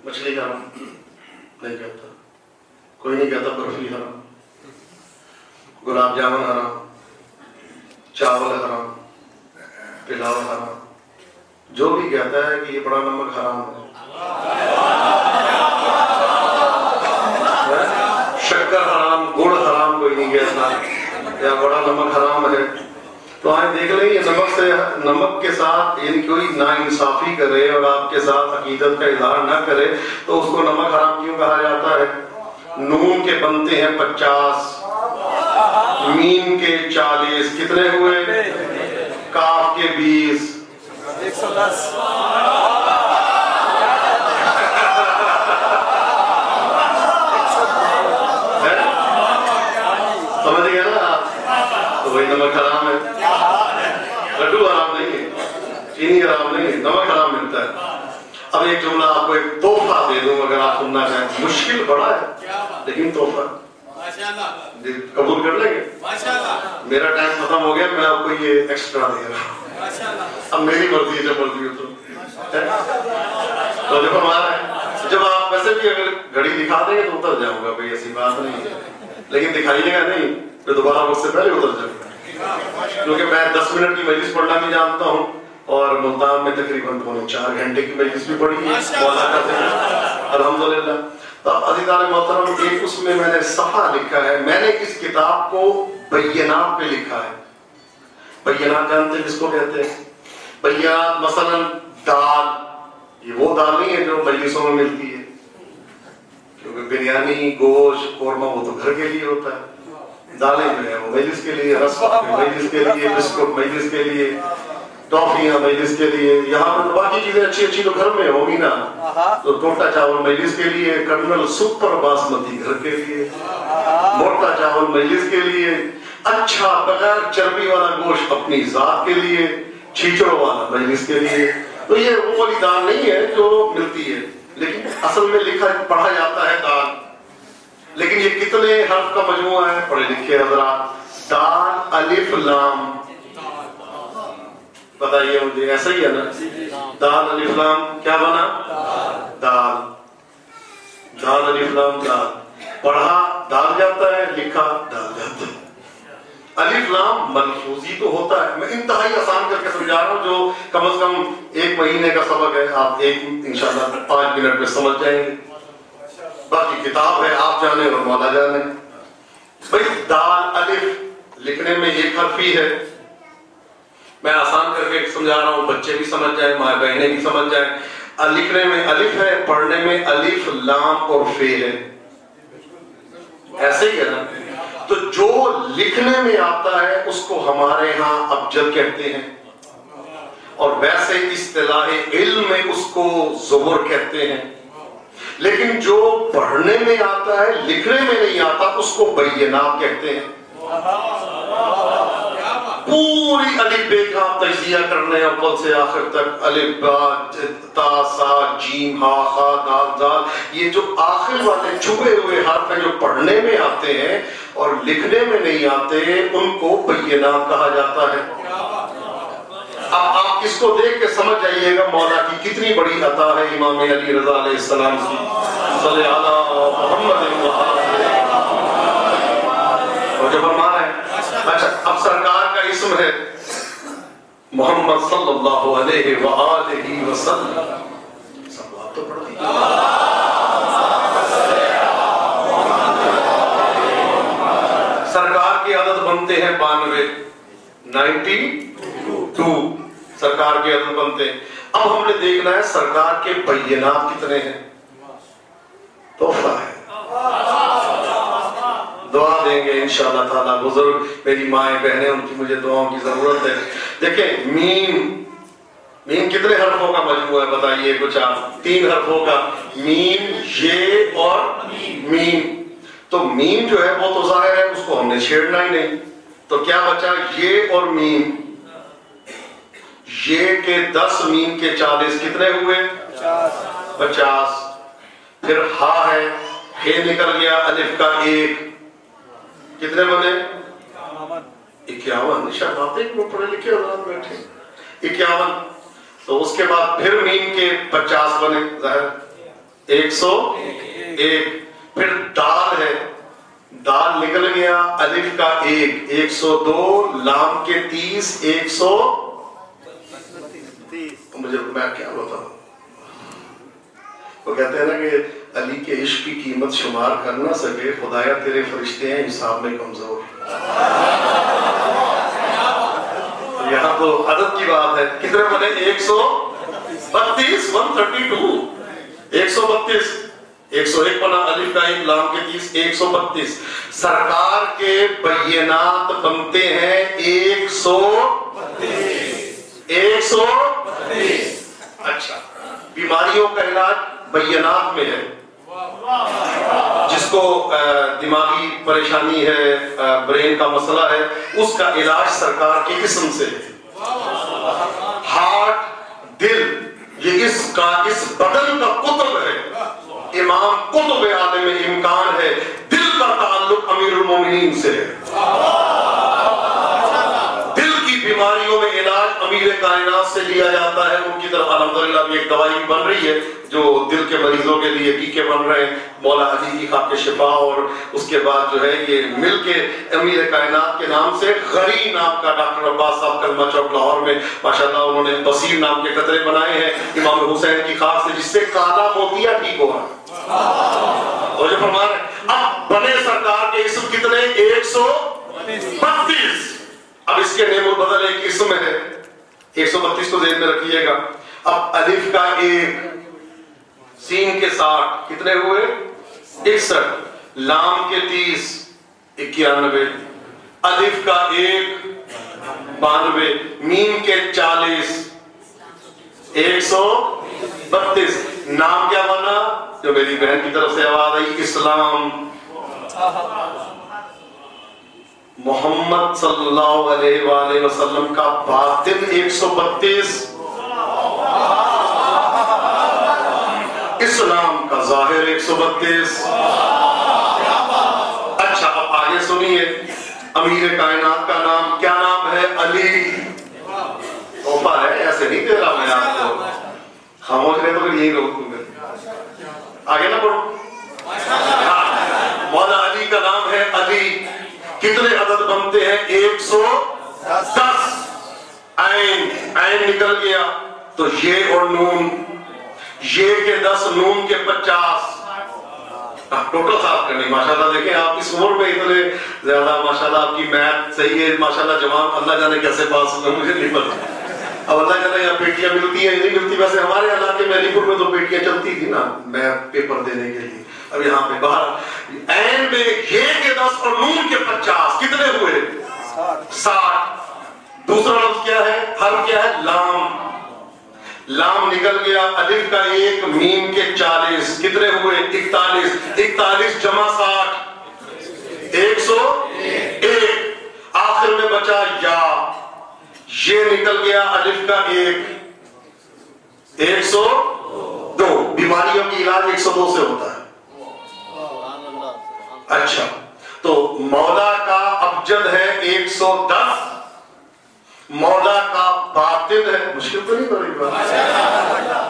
مچھلی حرام نہیں کہتا، کوئی نہیں کہتا برفی حرام، گلاب جامن حرام، چاول حرام، پلاؤ حرام. جو بھی کہتا ہے کہ یہ بڑا نمک حرام ہے، شکر حرام، گڑ حرام کوئی نہیں کہتا، یا بڑا نمک حرام ہے. تو آئے دیکھ لیں یہ نمک کے ساتھ یعنی کوئی ناانصافی کرے اور آپ کے ساتھ عقیدت کا اظہار نہ کرے تو اس کو نمک حرام کیوں کہا جاتا ہے؟ نون کے بنتے ہیں 50، میم کے 40، کتنے ہوئے؟ کاف کے 20، 110. سمجھ گیا نا آپ؟ تو وہی نمک حرام ہے، لڈو حرام نہیں ہے، چینی حرام نہیں ہے، نمک حرام ملتا ہے. اب ایک جملہ آپ کو ایک تحفہ دے دوں اگر آپ سننا چاہیں، مشکل بڑا ہے لیکن تحفہ قبول کر لیں گے؟ میرا ٹائم ختم ہو گیا، میں آپ کو یہ ایکسٹرا دے رہا ہوں. اب میری مرضی ہے جب مرضی ہو تو جب ہمارا ہے، جب آپ ویسے بھی اگر گھڑی دکھا دیں گے تو اتر جاؤں گا، کوئی ایسی بات نہیں ہے، لیکن دکھائیے گا نہیں تو دوبارہ مجھ سے پہلے اتر جاؤں گا، کیونکہ میں 10 منٹ کی مجلس پڑھنا بھی جانتا ہوں اور ملتان میں تقریباً 4 گھنٹے کی مجلس بھی پڑھی ہے الحمدللہ. تو عزیزان محترم ایک اس میں نے صفحہ لکھا ہے، میں نے اس کتاب کو بینات پہ لکھا ہے. بینات جانتے ہیں کس کو کہتے ہیں؟ بینات مثلا دال، یہ وہ دال نہیں ہے جو مجلسوں میں ملتی ہے، کیونکہ بریانی، گوشت، قورمہ وہ تو گھر کے لیے ہوتا ہے. دالیں جو ہے وہ مجلس کے لیے، رس مجلس کے لیے، بسکٹ مجلس کے لیے، ٹافیاں مجلس کے لیے. یہاں پر باقی چیزیں اچھی تو گھر میں ہوگی نا، تو ٹوٹا چاول مجلس کے لیے، کرنل سپر باسمتی گھر کے لیے، موٹا چاول مجلس کے لیے، اچھا بغیر چربی والا گوشت اپنی ذات کے لیے، چھیچڑوں والا مجلس کے لیے. تو یہ وہ والی دال نہیں ہے جو ملتی ہے، لیکن اصل میں لکھا پڑھا جاتا ہے دال. لیکن یہ کتنے حرف کا مجموعہ ہے پڑھے لکھے حضرات؟ دال الف لام. بتائیے مجھے، ایسا ہی ہے نا؟ دال الف لام کیا بنا؟ دال. دال الف لام دال. پڑھا دال جاتا ہے، لکھا دال جاتا ہے. الف لام ملفوظی تو ہوتا ہے. میں انتہائی آسان کر کے سمجھا رہا ہوں، جو کم از کم 1 مہینے کا سبق ہے، آپ انشاءاللہ 5 منٹ میں سمجھ جائیں گے. باقی کتاب ہے، آپ جانے اور مولا جانے. بھائی دال الف لکھنے میں ایک حرف ہی ہے. میں آسان کر کے سمجھا رہا ہوں، بچے بھی سمجھ جائیں، ماں بہنیں بھی سمجھ جائیں. لکھنے میں الف ہے، پڑھنے میں الف لام اور فے ہے. ایسے ہی ہے نا؟ تو جو لکھنے میں آتا ہے اس کو ہمارے ہاں ابجد کہتے ہیں، اور ویسے اصطلاح علم میں اس کو زبر کہتے ہیں. لیکن جو پڑھنے میں آتا ہے لکھنے میں نہیں آتا اس کو بینات کہتے ہیں. پوری الف بے کا تجزیہ کرنے اول سے آخر تک، الف با تا سا جیم ہا خا دال زال، یہ جو آخر والے چھپے ہوئے حرف ہیں جو پڑھنے میں آتے ہیں اور لکھنے میں نہیں آتے ان کو بینات کہا جاتا ہے. اب آپ اس کو دیکھ کے سمجھ جائیے گا مولا کی کتنی بڑی عطا ہے امام علی رضا علیہ السلام کی. صلی اللہ محمد اور جب ہمارا ہے. اچھا اب سرکار کا اسم ہے محمد صلی اللہ علیہ وآلہ وسلم. سرکار کی عدد بنتے ہیں 92 سرکار کے عدد بنتے ہیں. اب ہم نے دیکھنا ہے سرکار کے بینات کتنے ہیں. تحفہ ہے, دعا دیں گے انشاءاللہ تعالیٰ. بزرگ میری مائیں بہنیں, ان کی مجھے دعاؤں کی ضرورت ہے. دیکھیں میم کتنے حرفوں کا مجموعہ ہے بتائیے کچھ آپ. 3 حرفوں کا, میم, یہ اور میم. تو میم جو ہے وہ تو ظاہر ہے, اس کو ہم نے چھیڑنا ہی نہیں. تو کیا بچا, یہ اور میم. یہ کے 10, میم کے 40, کتنے ہوئے 50. پھر ہا ہے, ہے نکل گیا, الف کا 1, کتنے بنے 51. شاید میں پڑھے لکھے حضرات بیٹھے 51. تو اس کے بعد پھر میم کے 50 بنے, ظاہر 101. پھر دال ہے, دال نکل گیا, الف کا 1, 102, لام کے 30, 130. مجھے میں کیا بتاؤں, وہ کہتے ہیں نا کہ علی کے عشق کی قیمت شمار کر نہ سکے, خدایا تیرے فرشتے ہیں حساب میں کمزور. یہاں تو عدد کی بات ہے. کتنے بنے 132, 132, 132. 101 بنا, الف کا 1, لام کے 30, 132. سرکار کے بینات بنتے ہیں 132. اچھا, بیماریوں کا علاج بینات میں ہے. جس کو دماغی پریشانی ہے, برین کا مسئلہ ہے, اس کا علاج سرکار کے اسم سے ہے. ہارٹ, دل, یہ اس بدن کا قطب ہے, امام قطب عالم امکان ہے. دل کا تعلق امیر المومنین سے ہے. دل کی بیماریوں میں علاج امیر کائنات سے لیا جاتا ہے. ان کی طرف الحمدللہ بھی ایک دوائی بن رہی ہے جو دل کے مریضوں کے لیے ٹیکے بن رہے ہیں. مولا علی کی خاک شفا, اور اس کے بعد جو ہے یہ مل کے امیر کائنات کے نام سے غری نام کا ڈاکٹر عباس صاحب کلمہ چوک لاہور میں ماشاءاللہ انہوں نے بصیر نام کے قطرے بنائے ہیں امام حسین کی خاک سے, جس سے کالا موتیا ٹھیک ہو رہا ہے. اور جو فرما رہے ہیں اب بنے سرکار کے اسم کتنے 132. اب اس کے نیم البدل ایک اسم ہے 132 کو ذہن میں رکھیے گا. اب الف کا 1, سین کے 60, کتنے ہوئے 61. لام کے 30, 91. الف کا 1, 92. میم کے 40, 132. نام کیا بنا, جو میری بہن کی طرف سے آواز آئی, اسلام. محمد صلی اللہ علیہ وآلہ وسلم کا باطن 132, اسلام کا ظاہر 132. اچھا, اب آگے سنیے, امیر کائنات کا نام کیا نام ہے, علی. تحفہ ہے, ایسے نہیں دے رہا میں آپ کو, خاموش رہے تو پھر یہی روک دوں گا. آگے نہ پڑھو. مولا علی کا نام ہے علی. کتنے عدد بنتے ہیں 110. عین نکل گیا تو یہ اور نون, یہ کے 10, نون کے 50. ٹوٹل صاف کرنی. ماشاءاللہ دیکھیں آپ اس عمر میں اتنے زیادہ ماشاءاللہ آپ کی میتھ صحیح ہے ماشاءاللہ. جوان اللہ جانے کیسے پاس ہوگا مجھے نہیں پتا. اب اللہ جانے یہاں پیٹیاں ملتی ہیں نہیں ملتی. ویسے ہمارے علاقے میں علی پور میں تو پیٹیاں چلتی تھی نا میتھ پیپر دینے کے لیے. اب یہاں پہ باہر عین میں یہ کے 10 اور نون کے 50, کتنے ہوئے 60. دوسرا لفظ کیا ہے, حرف کیا ہے, لام. لام نکل گیا, الف کا 1, میم کے 40, کتنے ہوئے 41. 41 جمع 60, 101. آخر میں بچا یا, یہ نکل گیا, الف کا 1, 102. بیماریوں کی علاج 102 سے ہوتا ہے. اچھا, تو مولا کا ابجد ہے 110, مولا کا باطن ہے. مشکل تو نہیں پڑی بات,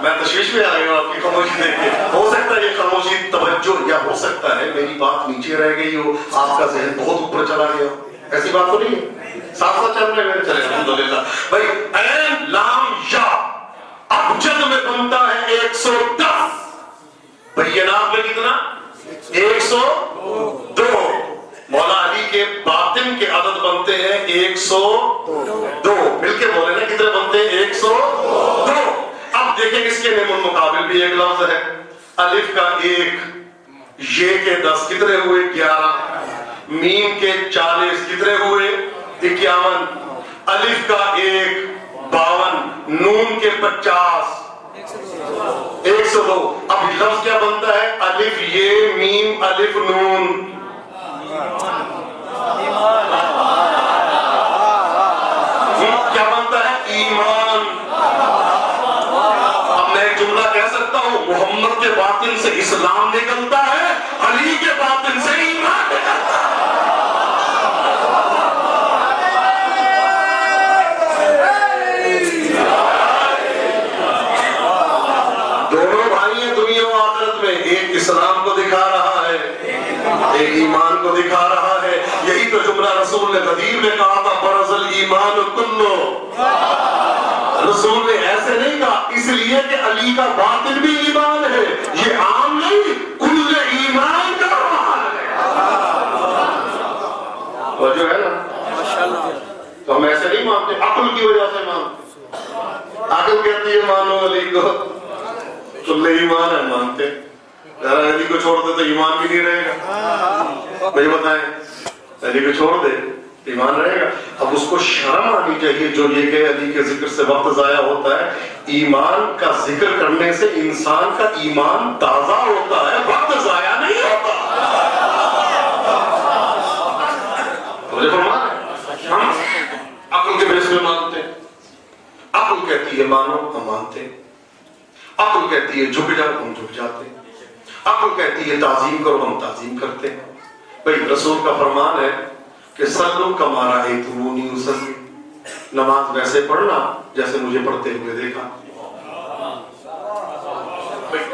میں تشویش میں آ گئی ہوں آپ کی خاموشی دیکھ کے. ہو سکتا ہے یہ خاموشی توجہ, یا ہو سکتا ہے میری بات نیچے رہ گئی ہو, آپ کا ذہن بہت اوپر چلا گیا. ایسی بات تو نہیں ہے, ساتھ ساتھ چل رہے ہیں چلے الحمدللہ. بھائی عین لام یا ابجد میں بنتا ہے 110. 102. مولا علی کے باطن کے عدد بنتے ہیں 102. مل کے بولے نا کتنے بنتے ہیں؟ 102. اب دیکھیں اس کے نیم المقابل بھی ایک لفظ ہے. الف کا 1، یہ کے 10 کتنے ہوئے؟ 11. میم کے 40 کتنے ہوئے؟ 51. الف کا 1 52، نون کے 50 102. اب لفظ کیا بنتا ہے؟ الف یہ، میم الف نون. کیا بنتا ہے؟ ایمان. اب میں ایک جملہ کہہ سکتا ہوں، محمد کے باطن سے اسلام نکلتا ہے، علی کے باطن سے ایمان نکلتا ہے. دونوں بھائی ہیں دنیا و آخرت میں، ایک اسلام کو دکھا رہا ہے، ایک ایمان کو دکھا رہا ہے. یہی تو جملہ رسول نے غدیر میں کہا تھا، برز الایمان کلو. رسول نے ایسے نہیں کہا اس لیے کہ علی کا باطن بھی ایمان ہے، یہ عام نہیں، کل ایمان کا حال ہے. وہ جو ہے نا، تو ہم ایسے نہیں مانتے، عقل کی وجہ سے مانتے. عقل کہتی ہے مانو علی کو، کل ایمان ہے مانتے. ذرا علی کو چھوڑ دے تو ایمان بھی نہیں رہے گا. مجھے بتائیں، علی کو چھوڑ دے ایمان رہے گا. اب اس کو شرم آنی چاہیے جو یہ کہ علی کے ذکر سے وقت ضائع ہوتا ہے. ایمان کا ذکر کرنے سے انسان کا ایمان تازہ ہوتا ہے، وقت ضائع نہیں ہوتا. مجھے فرمان ہے، ہم عقل کے بیس میں مانتے ہیں. عقل کہتی ہے مانو، ہم مانتے ہیں. عقل کہتی ہے جھک جاؤ، ہم جھک جاتے ہیں. عقل کہتی ہے تعظیم کرو، ہم تعظیم کرتے ہیں. بھئی رسول کا فرمان ہے کہ صلو کما رأیتمونی اصلی، نماز ویسے پڑھنا جیسے مجھے پڑھتے ہوئے دیکھا.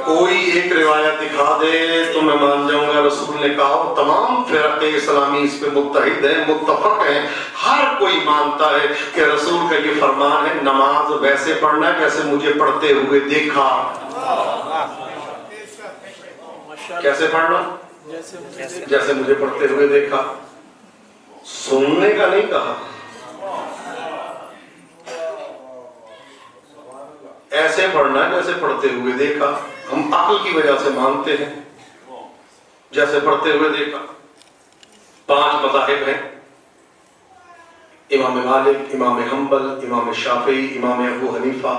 کوئی ایک روایت دکھا دے تو میں مان جاؤں گا رسول نے کہا. تمام فرقے اسلامی اس پہ متحد ہیں، متفق ہیں. ہر کوئی مانتا ہے کہ رسول کا یہ فرمان ہے نماز ویسے پڑھنا جیسے مجھے پڑھتے ہوئے دیکھا. کیسے پڑھنا؟ جیسے مجھے پڑھتے ہوئے دیکھا. سننے کا نہیں کہا، ایسے پڑھنا جیسے پڑھتے ہوئے دیکھا. ہم عقل کی وجہ سے مانتے ہیں جیسے پڑھتے ہوئے دیکھا. 5 مذاہب ہیں، امام مالک، امام حنبل، امام شافعی، امام ابو حنیفہ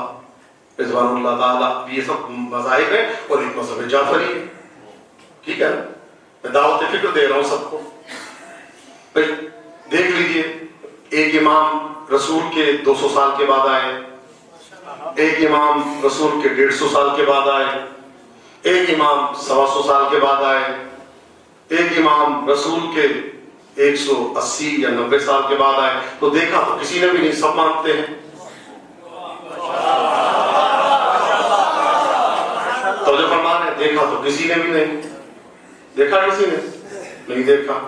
رضوان اللہ تعالی. یہ سب مذاہب ہیں اور ایک مذہب جعفری ہے. ٹھیک ہے نا؟ میں دعوت فکر دے رہا ہوں سب کو. بھئی دیکھ لیجئے، ایک امام رسول کے 200 سال کے بعد آئے، ایک امام رسول کے 150 سال کے بعد آئے، ایک امام 125 سال کے بعد آئے، ایک امام رسول کے 180 یا 90 سال کے بعد آئے. تو دیکھا تو کسی نے بھی نہیں، سب مانتے ہیں. تو جو فرمان ہے دیکھا تو کسی نے بھی نہیں دیکھا. کسی نے نہیں دیکھا.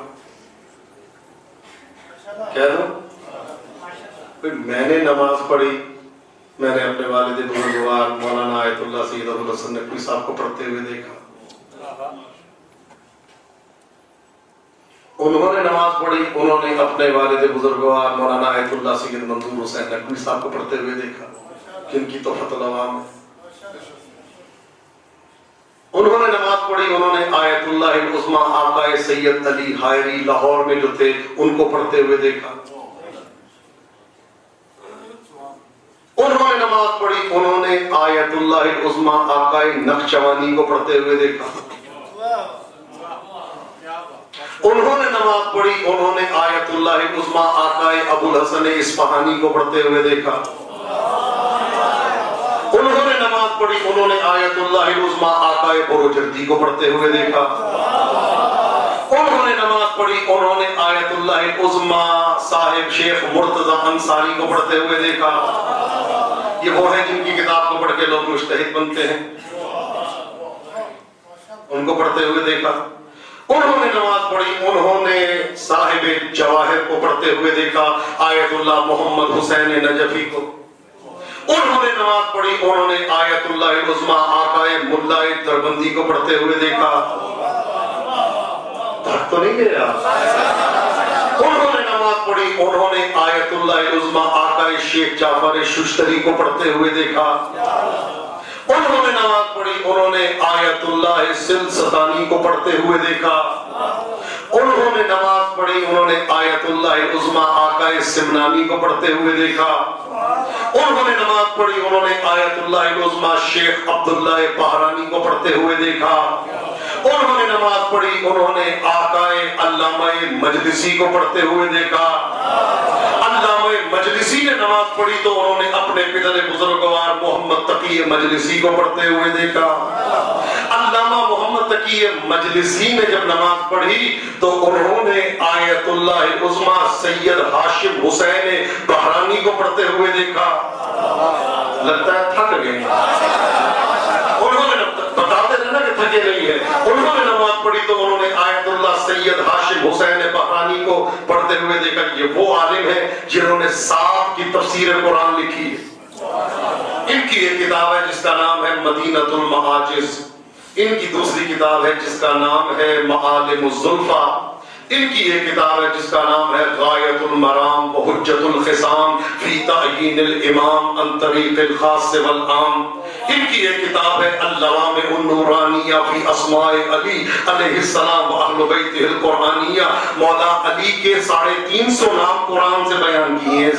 کہہ دوں میں نے نماز پڑھی، میں نے اپنے والد بزرگوار مولانا آیت اللہ سید ابو الحسن نقوی صاحب کو پڑھتے ہوئے دیکھا. انہوں نے نماز پڑھی، انہوں نے اپنے والد بزرگوار مولانا آیت اللہ سید منظور حسین نقوی صاحب کو پڑھتے ہوئے دیکھا. جن کی تحفۃ العوام ہے. انہوں نے نماز پڑھی، انہوں نے آیت اللہ العظمی آقا سید علی حائری لاہور میں جو تھے ان کو پڑھتے ہوئے دیکھا. انہوں نے نماز پڑھی، انہوں نے آیت اللہ العظمی آقا نقشبندی کو پڑھتے ہوئے دیکھا. انہوں نے نماز پڑھی، انہوں نے آیت اللہ العظمی آقا ابو الحسن اصفہانی کو پڑھتے ہوئے دیکھا. انہوں نے نماز پڑھی، انہوں نے آیت اللہ العظمی آقا بروجردی کو پڑھتے ہوئے دیکھا. انہوں نے نماز پڑھی، انہوں نے آیت اللہ العظمی صاحب شیخ مرتضی انصاری کو پڑھتے ہوئے دیکھا. یہ وہ ہیں جن کی کتاب کو پڑھ کے لوگ مجتہد بنتے ہیں، ان کو پڑھتے ہوئے دیکھا. انہوں نے نماز پڑھی، انہوں نے صاحب جواہر کو پڑھتے ہوئے دیکھا، آیت اللہ محمد حسین نجفی کو. انہوں نے نماز پڑھی، انہوں نے آیت اللہ العظمی آقا ملا دربندی کو پڑھتے ہوئے دیکھا. تھک تو نہیں گیا؟ انہوں نے نماز پڑھی، انہوں نے آیت اللہ العظمی آقا شیخ جعفر ششتری کو پڑھتے ہوئے دیکھا، انہوں نے نماز پڑھی، انہوں نے آیت اللہ سلستانی کو پڑھتے ہوئے دیکھا، انہوں نے نماز پڑھی، انہوں نے آیت اللہ العظمی آقا سمنانی کو پڑھتے ہوئے دیکھا، انہوں نے نماز پڑھی، انہوں نے آیت اللہ العظمی شیخ عبداللہ بحرانی کو پڑھتے ہوئے دیکھا، انہوں نے نماز پڑھی، انہوں نے آقا علامہ مجلسی کو پڑھتے ہوئے دیکھا، علامہ مجلسی نے نماز پڑھی تو انہوں نے اپنے پدر بزرگوار محمد تقی مجلسی کو پڑھتے ہوئے دیکھا، علامہ محمد تقی مجلسی نے جب نماز پڑھی تو انہوں نے آیت اللہ العظمی سید ہاشم حسین بحرانی کو پڑھتے ہوئے دیکھا۔ لگتا ہے تھک گئے، انہوں نے بتاتے رہنا کہ تھکے نہیں ہے، انہوں نے نماز پڑھی تو انہوں نے آیت اللہ سید ہاشم حسین بحرانی کو پڑھتے ہوئے دیکھا۔ یہ وہ عالم ہیں جنہوں نے 7 کی تفسیر قرآن لکھی ہے۔ ان کی ایک کتاب ہے جس کا نام ہے مدینۃ المعاجز، ان کی دوسری کتاب ہے جس کا نام ہے معالم الزلفا، ان کی ایک کتاب ہے جس کا نام ہے غایۃ المرام و حجۃ الخصام فی تعیین الامام عن طریق الخاص والعام، ان کی ایک کتاب ہے اللوامع النورانیہ فی اسماء علی علیہ السلام و اہل بیتہ القرآنیہ، مولا علی کے 350 نام قرآن سے بیان کیے ہیں۔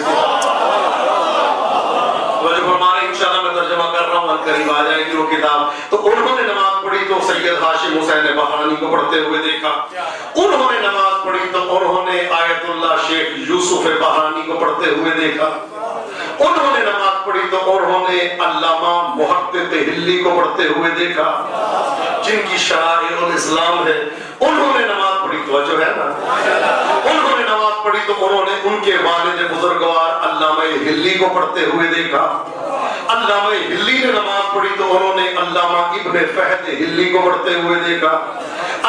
ہمارے انشاءاللہ میں ترجمہ کر رہا ہوں، قریب آ جائے گی وہ کتاب۔ تو انہوں نے نماز پڑھی تو سید ہاشم حسین بحرانی کو پڑھتے ہوئے دیکھا، انہوں نے نماز پڑھی تو انہوں نے آیت اللہ شیخ یوسف بحرانی کو پڑھتے ہوئے دیکھا، انہوں نے نماز پڑھی تو انہوں نے علامہ محقق ہلی کو پڑھتے ہوئے دیکھا جن کی شرائع الاسلام ہے، انہوں نے نماز پڑھی، توجہ ہے نا، انہوں نے نماز پڑھی تو انہوں نے ان کے والد بزرگوار علامہ ہلی کو پڑھتے ہوئے دیکھا، علامہ ہلی نے نماز پڑھی تو انہوں نے علامہ ابن فہد ہلی کو پڑھتے ہوئے دیکھا،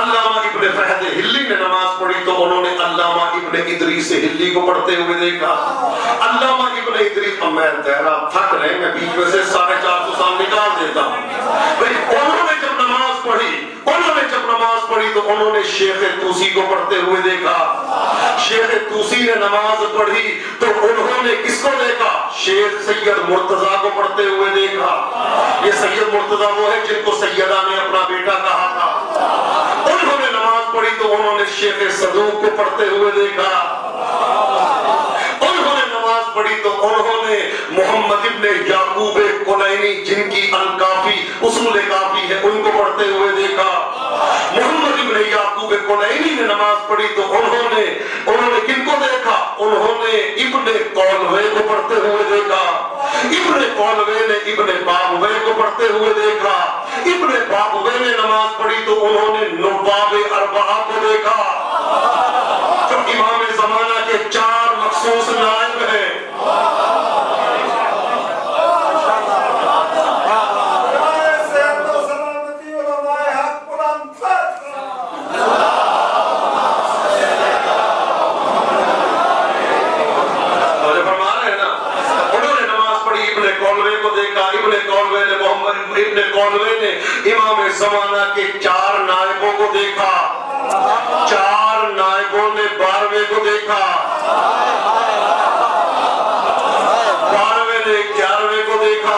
علامہ ابن فہد ہلی نے نماز پڑھی تو انہوں نے علامہ ابن ادریس ہلی کو پڑھتے ہوئے دیکھا، علامہ ابن ادریس، میں تیرا تھک رہے میں بیچ میں سے 450 سال نکال دیتا ہوں۔ انہوں نے جب نماز پڑھی تو انہوں نے شیخ توسی کو پڑھتے ہوئے دیکھا، شیخ توسی نے نماز پڑھی تو انہوں نے کس کو دیکھا؟ شیخ سید مرتضیٰ کو پڑھتے ہوئے دیکھا۔ یہ سید مرتضیٰ وہ ہے جن کو سیدہ نے اپنا بیٹا کہا تھا۔ انہوں نے نماز پڑھی تو انہوں نے شیخ صدوق کو پڑھتے ہوئے دیکھا، انہوں نے نماز پڑھی تو انہوں نے محمد ابن یعقوب کلینی جن کی الکافی اصول کافی ہے ان کو پڑھتے ہوئے دیکھا، محمد ابن یعقوب کلینی نے نماز پڑھی تو انہوں نے کن کو دیکھا؟ انہوں نے ابن قولوے کو پڑھتے ہوئے دیکھا، ابن قولوے نے ابن باغوے کو پڑھتے ہوئے دیکھا، ابن باغوے نے نماز پڑھی تو انہوں نے نواب اربعہ کو دیکھا جو امام زمانہ کے 4 مخصوص نائب ہیں۔ ابن قولوے نے امام زمانہ کے 4 نائبوں کو دیکھا، 4 نائبوں نے 12ویں کو دیکھا، 12ویں نے 11ویں کو دیکھا،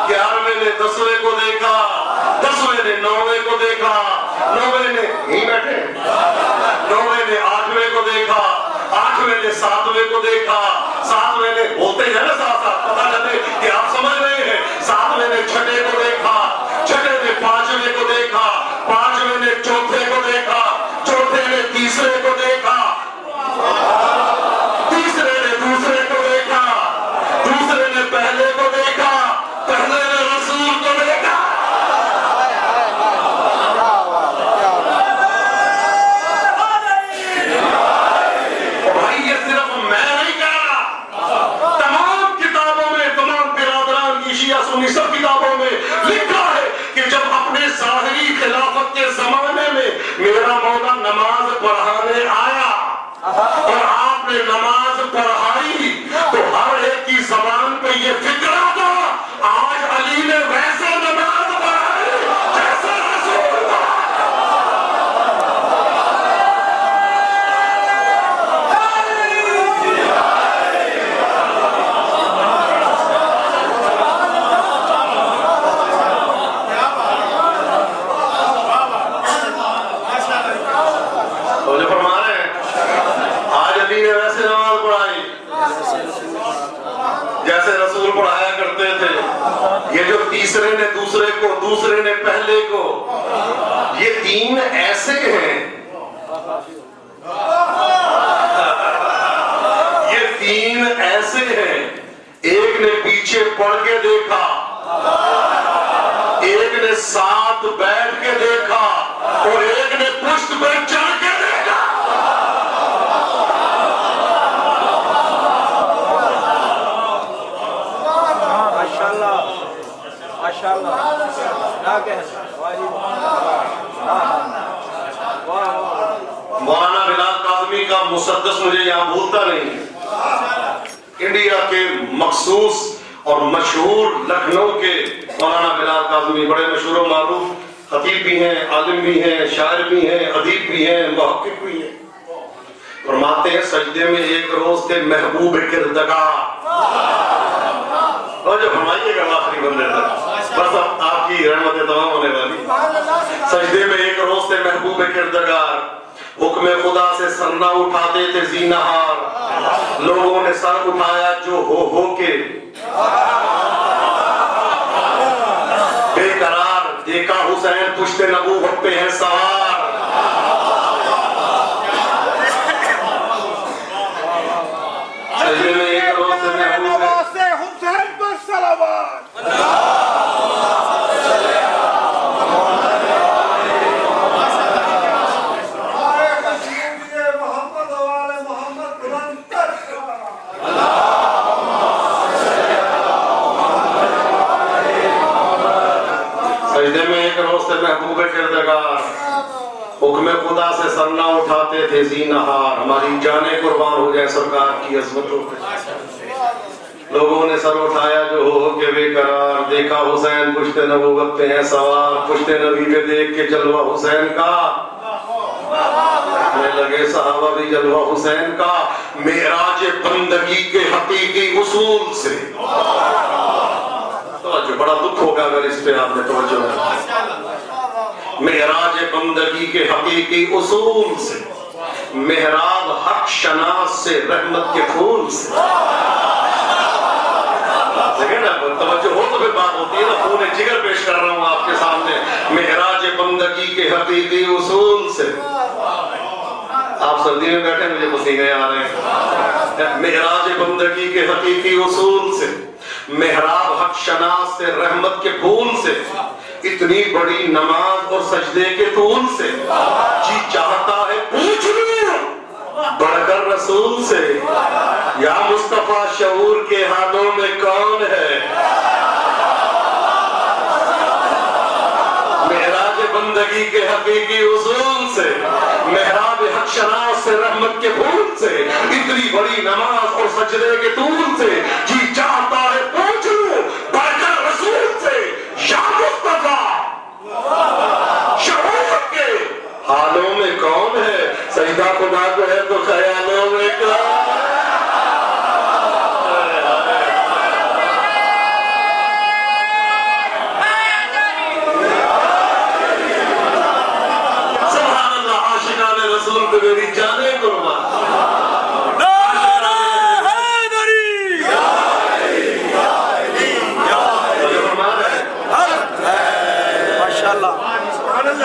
11ویں نے 10ویں کو دیکھا، 10ویں نے 9ویں کو دیکھا، 9ویں نے نہیں بیٹھے 9ویں نے 8ویں کو دیکھا، 8ویں نے 7ویں کو دیکھا، 7ویں نے بولتے ہیں نا ساتھ ساتھ پتہ چلے کہ آپ سمجھ رہے ہیں، 7ویں نے 6ٹھے کو دیکھا، 6ٹھے نے 5ویں کو دیکھا، 5ویں نے 4تھے کو دیکھا، 4تھے نے 3سرے کو دیکھا، 3سرے نے 2سرے کو دیکھا، 2سرے نے پہلے کو دیکھا، پہلے نے رسول کو دیکھا۔ بھائی یہ صرف میں نہیں کہہ رہا، تمام کتابوں میں، تمام برادران کی شیعہ سنی سب کتابوں میں لکھا ہے کہ جب اپنے ظاہری خلافت کے زمانے میں میرا مولا نماز پڑھانے آیا اور آپ نے نماز پڑھائی تو ہر ایک کی زبان پہ یہ فکرہ تھا، آج علی نے ویسے نماز پڑھائی جیسے رسول پڑھایا۔ جیسے رسول پڑھایا کرتے تھے، یہ جو تیسرے نے دوسرے کو، دوسرے نے پہلے کو، یہ تین ایسے ہیں، یہ تین ایسے ہیں، ایک نے پیچھے پڑھ کے دیکھا، ایک نے ساتھ بیٹھ کے دیکھا، اور ایک نے پشت پہ چڑھ کے دیکھا۔ مولانا بلال کاظمی کا مسدس مجھے یہاں بھولتا نہیں، انڈیا کے مخصوص اور مشہور لکھنؤ کے مولانا بلال کاظمی بڑے مشہور و معروف خطیب بھی ہیں، عالم بھی ہیں، شاعر بھی ہیں، ادیب بھی ہیں، محقق بھی ہیں۔ فرماتے ہیں سجدے میں ایک روز تھے محبوب کردگار، اور جو فرمائیے گا آخری بندے تک، بس اب آپ کی رحمتیں تمام ہونے والی۔ سجدے میں ایک روز تھے محبوب کردگار، حکم خدا سے سر نہ اٹھاتے تھے زینہار، لوگوں نے سر اٹھایا جو ہو کے بے قرار، دیکھا حسین پشت نبوت پہ ہے سوار۔ سجدے میں ایک روز تھے محبوب حسین پر صلوات۔ سجدے میں ایک روز تھے محبوب کردگار، حکم خدا سے سر نہ اٹھاتے تھے زینہار، ہماری جانیں قربان ہو جائے سرکار کی عظمتوں پہ۔ لوگوں نے سر اٹھایا جو ہو کے بے قرار، دیکھا حسین پشت نبوت پہ ہے سوار، پشت نبی پہ دیکھ کے جلوہ حسین کا میں لگے صحابہ بھی جلوہ حسین کا، معراج بندگی کے حقیقی اصول سے۔ توجہ، بڑا دکھ ہوگا اگر اس پہ آپ نے توجہ نہیں۔ معراج بندگی کے حقیقی اصول سے، محراب حق شناس سے، رحمت کے پھول سے۔ دیکھیں نا، توجہ ہو تو پھر بات ہوتی ہے نا، خون جگر پیش کر رہا ہوں آپ کے سامنے، معراج بندگی کے حقیقی اصول سے۔ آپ سردی میں بیٹھے مجھے پسینے آ رہے ہیں۔ معراج بندگی کے حقیقی اصول سے، محراب حق شناس سے، رحمت کے پھول سے، اتنی بڑی نماز اور سجدے کے طول سے، جی چاہتا ہے پوچھ لوں بڑھ کر رسول سے، یا مصطفیٰ شعور کے حالوں میں کون ہے؟ معراج بندگی کے حقیقی اصول سے، محراب حق شناس سے، رحمت کے پھول سے، اتنی بڑی نماز اور سجدے کے طول سے، جی چاہتا ہے پوچھ لوں بڑھ کر رسول سے، یا مصطفیٰ شعور کے حالوں میں کون ہے؟ سجدہ خدا کو ہے تو خیالوں میں کون؟ سبحان اللہ، عاشقان رسول کو میری جانیں قربان۔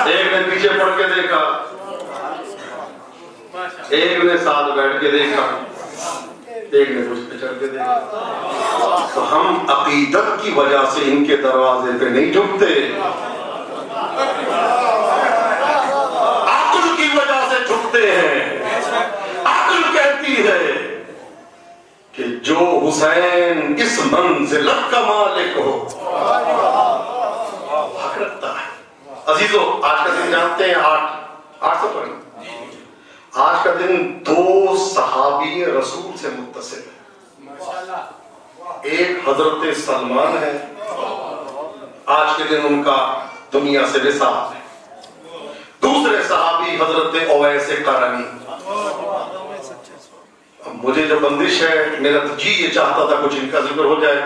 ایک نے پیچھے پڑھ کے دیکھا، ایک نے ساتھ بیٹھ کے دیکھا، ایک نے پشت پہ چڑھ کے دیکھا۔ تو ہم عقیدت کی وجہ سے ان کے دروازے پہ نہیں جھکتے، عقل کی وجہ سے جھکتے ہیں۔ عقل کہتی ہے کہ جو حسین اس منزلت کا مالک ہو، حق رکھتا ہے۔ عزیزو، آج کا دن جانتے ہیں، آٹھ سو پڑھیں، آج کا دن دو صحابی رسول سے متصل ہے۔ ایک حضرت سلمان ہے، آج کے دن ان کا دنیا سے وصال ہے۔ دوسرے صحابی حضرت اویس قرنی۔ مجھے جو بندش ہے، میرا تو جی یہ چاہتا تھا کچھ ان کا ذکر ہو جائے،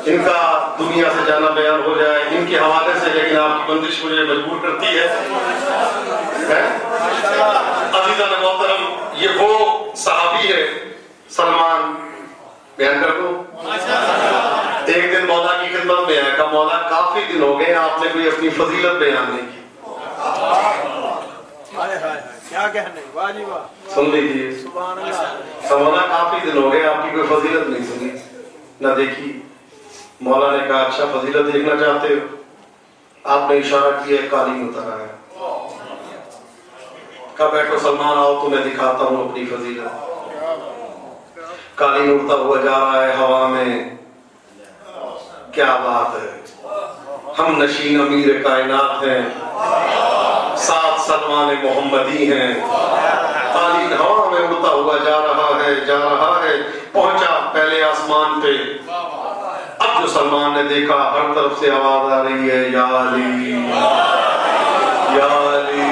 ان کا دنیا سے جانا بیان ہو جائے ان کے حوالے سے، لیکن آپ کی بندش مجھے مجبور کرتی ہے۔ عزیزان محترم، یہ وہ صحابی ہے سلمان بیان کر دوں؟ ایک دن مولا کی خدمت میں آیا، کہا مولا کافی دن ہو گئے آپ نے کوئی اپنی فضیلت بیان نہیں کی۔ کیا کہنے، واہ جی واہ، سن لیجیے، سبحان اللہ، مولا کافی دن ہو گئے آپ کی کوئی فضیلت نہیں سنی نہ دیکھی۔ مولا نے کہا اچھا فضیلت دیکھنا چاہتے ہو؟ آپ نے اشارہ کیا قالین اترا ہے، کہا بیٹھو سلمان آؤ تمہیں دکھاتا ہوں اپنی فضیلت۔ قالین اڑتا ہوا جا رہا ہے ہوا میں، کیا بات ہے، ہم نشین امیر کائنات ہیں، ساتھ سلمان محمدی ہیں۔ قالین ہوا میں اڑتا ہوا جا رہا ہے، پہنچا پہلے آسمان پہ۔ اب جو سلمان نے دیکھا ہر طرف سے آواز آ رہی ہے یا علی یا علی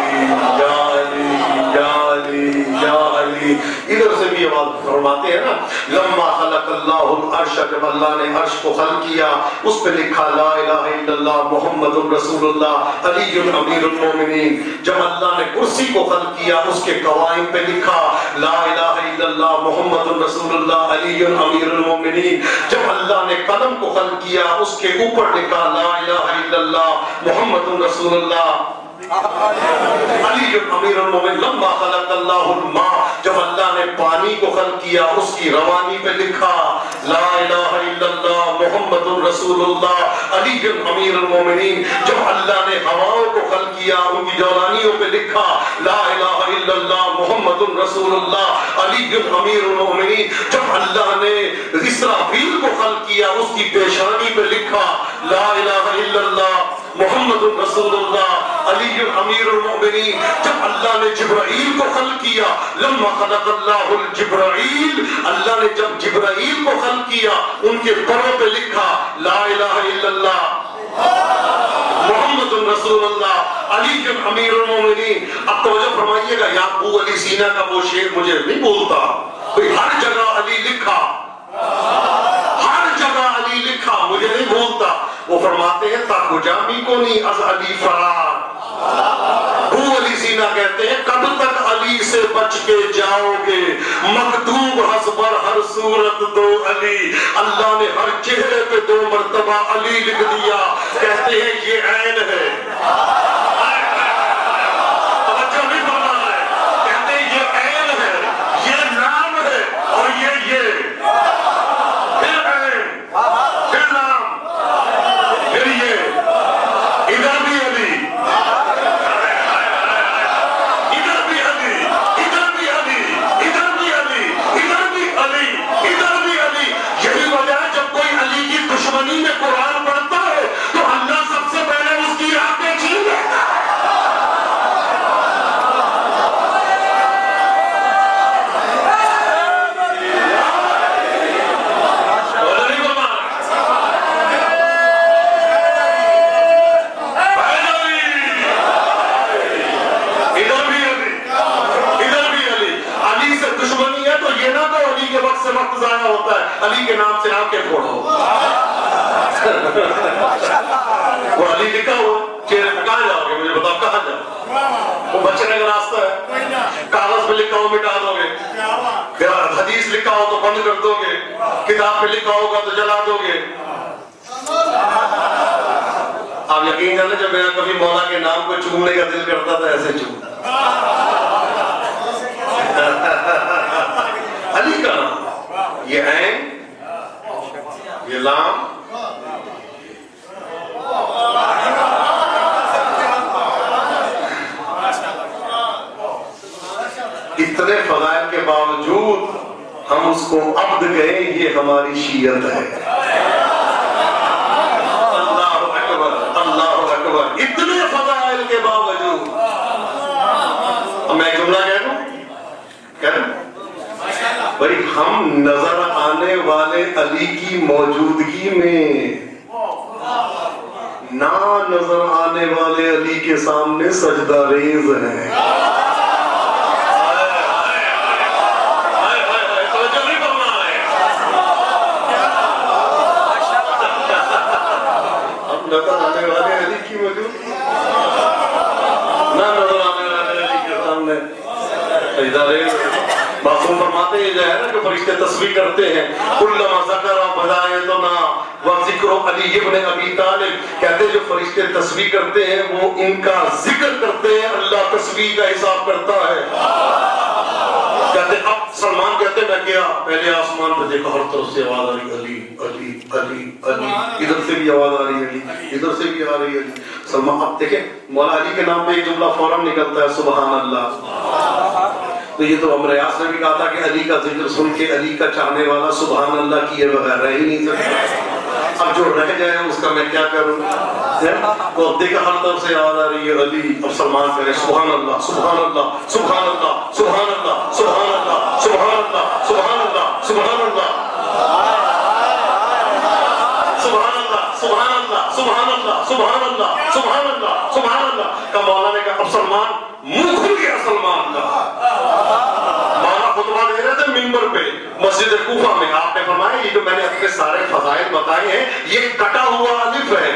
یا علی یا علی یا علی، ادھر سے بھی آواز فرماتے ہیں نا لما خلق اللہ العرش، جب اللہ نے عرش کو خلق کیا اس پہ لکھا لا الہ الا اللہ محمد رسول اللہ علی امیر المومنین۔ جب اللہ نے کرسی کو خلق کیا اس کے قوائم پہ لکھا لا الہ الا اللہ محمد رسول اللہ علی امیر المومنین۔ جب اللہ نے قلم کو خلق کیا اس کے اوپر لکھا لا الہ الا اللہ محمد رسول اللہ علی امیر المومنین۔ لما خلق اللہ الماء، جب اللہ نے پانی کو خلق کیا اس کی روانی پہ لکھا لا الہ الا اللہ محمد رسول اللہ علی امیر المومنین۔ جب اللہ نے ہواؤں کو خلق کیا ان کی جولانیوں پہ لکھا لا الہ الا اللہ محمد رسول اللہ علی امیر المومنین۔ جب اللہ نے اسرافیل کو خلق کیا اس کی پیشانی پہ لکھا لا الہ الا اللہ محمد رسول اللہ علی امیر المؤمنین۔ جب اللہ نے جبرائیل کو خلق کیا لما خلق اللہ الجبرائیل، اللہ نے جب جبرائیل کو خلق کیا ان کے پروں پہ لکھا لا الہ الا اللہ محمد رسول اللہ علی امیر المؤمنین۔ اب توجہ فرمائیے گا، یا ابو علی سینا کا وہ شعر مجھے نہیں بولتا، ہر جگہ علی لکھا، ہر جگہ علی لکھا، مجھے نہیں بولتا۔ وہ فرماتے ہیں تاکو جامی کو نہیں از علی فرار۔ ابو علی سینا کہتے ہیں کب تک علی سے بچ کے جاؤ گے، مکتوب حسبر ہر صورت دو علی۔ اللہ نے ہر چہرے پہ 2 مرتبہ علی لکھ دیا، کہتے ہیں یہ عین ہے، توجہ نہیں فرما رہے، کہتے ہیں یہ عین ہے، یہ نام ہے، اور یہ پھر عین، پھر نام، پھر یہ ادھر بھی علی، ادھر بھی علی، ادھر بھی علی، ادھر بھی علی، ادھر بھی علی، ادھر بھی علی۔ یہی وجہ ہے جب کوئی علی کی دشمنی میں قرآن پڑھتا ہے تو اللہ سب سے پہلے اس کی آنکھیں چھین لیتا ہے۔ وقت ضائع ہوتا ہے، علی کے نام سے آنکھیں پھوڑو۔ وہ علی لکھا ہوا چہرے پہ کہاں جاؤ گے، مجھے بتاؤ کہاں جاؤ؟ وہ بچنے کا راستہ ہے، کاغذ پہ لکھا ہو مٹا دو گے، حدیث لکھا ہو تو بند کر دو گے، کتاب پہ لکھا ہوگا تو جلا دو گے۔ آپ یقین جانے جب میرا کبھی مولا کے نام کو چومنے کا دل کرتا تھا ایسے چومتا علی کا نام، یہ عین، یہ لام، اتنے فضائل کے باوجود ہم اس کو عبد کہیں، یہ ہماری شیعت ہے۔ اللہ اکبر، اللہ اکبر، اتنے فضائل کے باوجود۔ اب میں جملہ کہہ دوں، بھائی ہم نظر آنے والے علی کی موجودگی میں نہ نظر آنے والے علی کے سامنے سجدہ ریز ہیں۔ ہم نظر آنے والے علی کی موجودگی نہ نظر آنے والے علی کے سامنے سجدہ ریز۔ معصوم فرماتے میں جو ہے نا کہ فرشتے تسبیح کرتے ہیں کلما ذکر بدایتنا وذکر علی ابن ابی طالب، کہتے ہیں جو فرشتے تسبیح کرتے ہیں وہ ان کا ذکر کرتے ہیں، اللہ تسبیح کا حساب کرتا ہے۔ کہتے اب سلمان کہتے میں گیا پہلے آسمان پہ دیکھا ہر طرف سے آواز آ رہی علی علی علی علی، ادھر سے بھی آواز آ رہی علی، ادھر سے بھی آ رہی علی۔ سلمان اب دیکھیں مولا علی کے نام پہ ایک جملہ فوراً نکلتا ہے سبحان اللہ۔ تو یہ تو عمر یاس نے بھی کہا تھا کہ علی کا ذکر سن کے علی کا چاہنے والا سبحان اللہ کیے بغیر رہ ہی نہیں سکتا۔ اب جو رہ جائے اس کا میں کیا کروں؟ تو اب دیکھا ہر طرف سے آواز آ رہی ہے علی، اب سلمان کرے سبحان اللہ سبحان اللہ سبحان اللہ سبحان اللہ سبحان اللہ سبحان اللہ سبحان اللہ سبحان اللہ سبحان اللہ سبحان اللہ سبحان اللہ سبحان اللہ سبحان اللہ سبحان اللہ کا مولا نے کہا اب سلمان منہ کھل گیا سلمان کا۔ مولا خطبہ دے رہے تھے منبر پہ مسجد کوفہ میں، آپ نے فرمایا یہ جو میں نے اپنے سارے فضائل بتائے ہیں یہ کٹا ہوا الف ہے،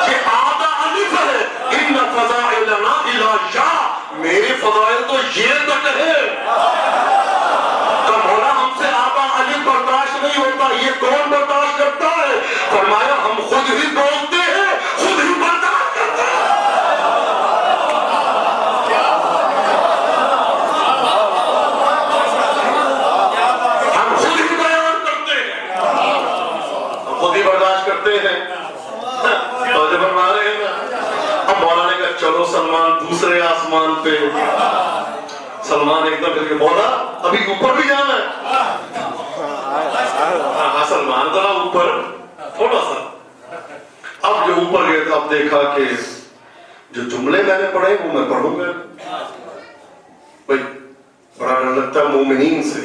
یہ آدھا الف ہے، ان فضائلنا الی یا، میرے فضائل تو یہ تک ہے۔ تو مولا ہم سے آدھا الف برداشت نہیں ہوتا، یہ کون برداشت کرتا ہے؟ فرمایا ہم خود ہی بولتے ہیں خود ہی برداشت کرتے ہیں۔ ہم خود ہی بیان کرتے ہیں، ہم خود ہی برداشت کرتے ہیں۔ اور جب ہم آ رہے ہیں اب مولا نے کہا چلو سلمان دوسرے آسمان پہ۔ سلمان ایک دم پھر کے مولا ابھی اوپر بھی جانا ہے؟ ہاں سلمان ذرا اوپر تھوڑا سا۔ اب جو اوپر گئے تو اب دیکھا کہ جو جملے میں نے پڑھے وہ میں پڑھوں گا، بھائی بڑا ڈر لگتا ہے مومنین سے،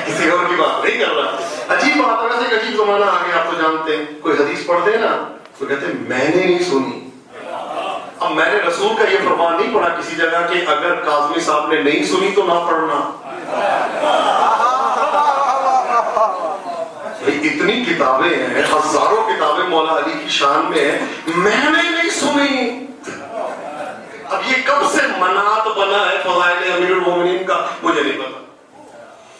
کسی اور کی بات نہیں کر رہا۔ عجیب بات ہے، ویسے ایک عجیب زمانہ آ گیا، آپ تو جانتے ہیں کوئی حدیث پڑھتے ہیں نا تو کہتے ہیں میں نے نہیں سنی۔ اب میں نے رسول کا یہ فرمان نہیں پڑھا کسی جگہ کہ اگر کاظمی صاحب نے نہیں سنی تو نہ پڑھنا۔ اتنی کتابیں ہیں، ہزاروں کتابیں مولا علی کی شان میں ہیں، میں نے نہیں سنی۔ اب یہ کب سے منات بنا ہے فضائل امیر المومنین کا مجھے نہیں پتا۔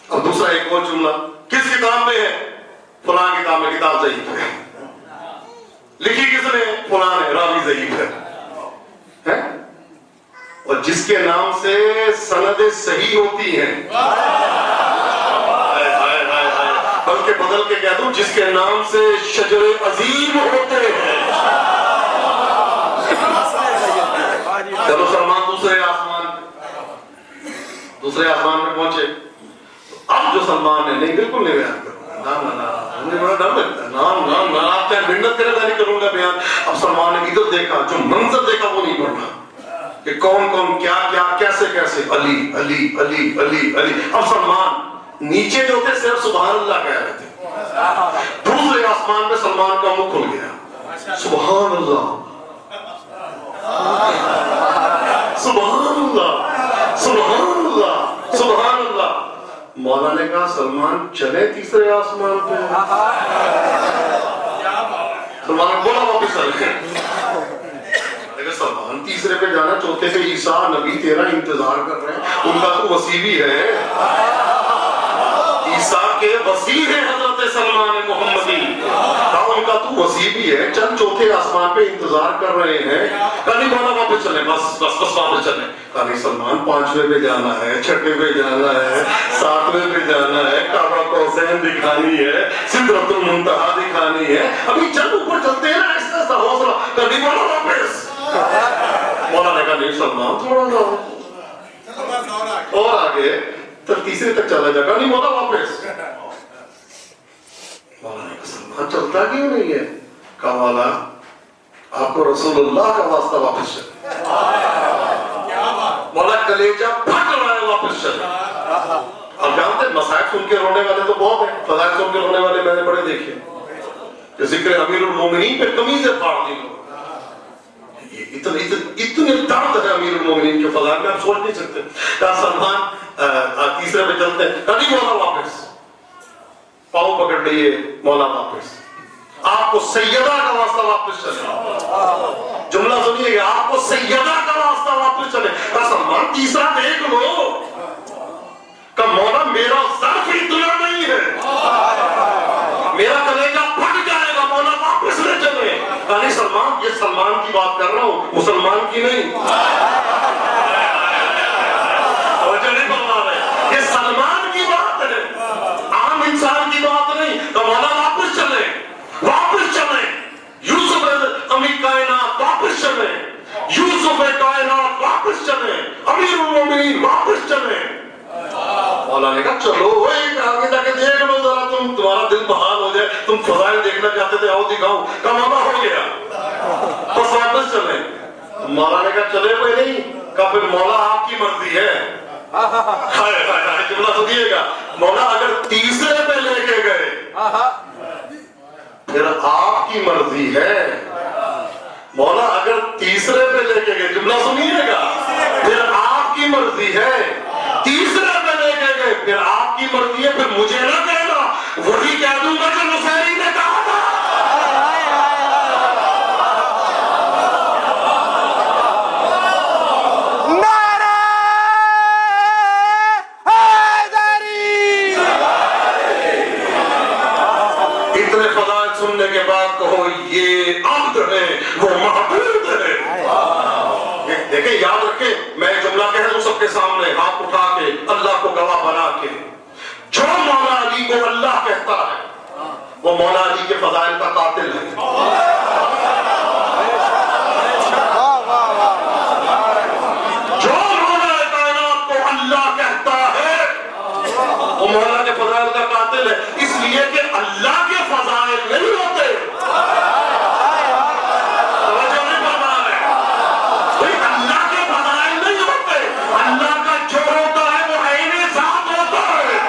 اب دوسرا ایک اور جملہ کس کتاب میں ہے؟ فلاں کتاب میں، کتاب ضعیف ہے، لکھی کس نے؟ فلاں نے، راوی ضعیف ہے۔ اور جس کے نام سے سند صحیح ہوتی ہیں، بلکہ بدل کے کہہ دوں جس کے نام سے شجر عظیم ہوتے ہیں۔ چلو سلمان دوسرے آسمان میں پہنچے، اب جو سلمان نے نہیں بالکل نہیں بیان کرنا، مجھے بڑا ڈر لگتا ہے، آپ چاہے محنت کرے نہیں کروں گا بیان۔ اب سلمان نے ادھر دیکھا، جو منظر دیکھا وہ نہیں پڑھنا کہ کون کون کیا کیا کیسے کیسے، علی علی علی علی علی۔ اب سلمان نیچے جو تھے صرف سبحان اللہ کہہ رہے تھے، دوسرے آسمان میں سلمان کا منہ کھل گیا، سبحان اللہ سبحان اللہ سبحان اللہ سبحان اللہ۔ مولا نے کہا سلمان چلے تیسرے آسمان پہ؟ سلمان بولا واپس چلے۔ سلمان تیسرے پہ جانا، چوتھے پہ عیسیٰ نبی تیرا انتظار کر رہے ہیں، ان کا تو وسیع بھی ہے، عیسیٰ کے وسیع ہے حضرت سلمان محمدی، ان کا تو وسیع بھی ہے، چند چوتھے آسمان پہ انتظار کر رہے ہیں۔ کہانی مولا واپس چلے، بس واپس چلے۔ کہانی سلمان پانچویں پہ جانا ہے، چھٹے پہ جانا ہے، ساتویں پہ جانا ہے، کعبہ قوسین دکھانی ہے، سدرۃ المنتہا دکھانی ہے، ابھی چند اوپر چلتے ہیں نا، ایسا سا حوصلہ۔ کہانی مولا واپس، مولا نے کہا نہیں سلمان تھوڑا سا اور آگے تب تیسرے تک چلا جا، کہا نہیں مولا واپس۔ مولا نے کہا سلمان چلتا کیوں نہیں ہے؟ کہا مولا آپ کو رسول اللہ کا واسطہ واپس چلے۔ مولا کلیجہ پھٹ رہا ہے، واپس چلے۔ اب جانتے ہیں مسائل سن کے رونے والے تو بہت ہیں، فضائل سن کے رونے والے میں نے بڑے دیکھے کہ ذکر امیر المومنین پہ قمیضیں پھاڑ دی لوگ۔ اتنے درد ہے امیر المومنین کے فضائل میں، آپ سوچ نہیں سکتے۔ کہا سلمان تیسرے پہ چلتے ہیں، کہا نہیں مولا واپس، پاؤں پکڑ لیے، مولا واپس۔ آپ کو سیدہ کا واسطہ واپس چلے، جملہ سنیے گا، آپ کو سیدہ کا واسطہ واپس چلے کہ سلمان تیسرا دیکھ لو کہ مولا میرا ظرف اتنا نہیں ہے، میرا کلیجہ پھٹ جائے گا، مولا واپس لے چلے. نہیں سلمان، یہ سلمان کی بات کر رہا ہوں، مسلمان کی نہیں. توجہ نہیں فرما رہے، یہ سلمان کی بات ہے، عام انسان کی بات نہیں. تو مولا واپس چلے، واپس چلے. یوسف امیر کائنات واپس چلے، یوسف کائنات واپس چلے، امیر المومنین واپس چلے. مولا نے کہا چلو آگے جا کے دیکھ لو ذرا، تمہارا دل بحال ہو جائے، تم فضائل دیکھنا چاہتے تھے، آؤ دکھاؤ. کہا مولا ہو گیا، بس واپس چلے. مولا نے کہا چلے کوئی نہیں. کہا پھر مولا آپ کی مرضی ہے. جملہ سنیے گا، مولا اگر تیسرے پہ لے کے گئے پھر آپ کی مرضی ہے. مولا اگر تیسرے پہ لے کے گئے، جملہ سنیے گا، پھر آپ کی مرضی ہے. تیسرے پہ لے کے گئے پھر آپ کی مرضی ہے. پھر مجھے نہ کہنا، وہی کہہ دوں گا جو نصیری نے کہا تھا. اتنے فضائل سننے کے بعد کہو یہ عبد ہے، وہ معبود ہے. دیکھیں یاد رکھیں، میں جملہ کہہ دوں سب کے سامنے ہاتھ اٹھا کے، اللہ کو گواہ بنا کے، جو مولا علی کو اللہ کہتا ہے وہ مولا علی کے فضائل کا قاتل ہے. جو مولا کائنات کو اللہ کہتا ہے وہ مولا کے فضائل کا قاتل ہے. اس لیے کہ اللہ کے فضائل نہیں ہوتے. توجہ نہیں فرما رہے، اللہ کے فضائل نہیں ہوتے. اللہ کا جو ہوتا ہے وہ عین ذات ہوتا ہے.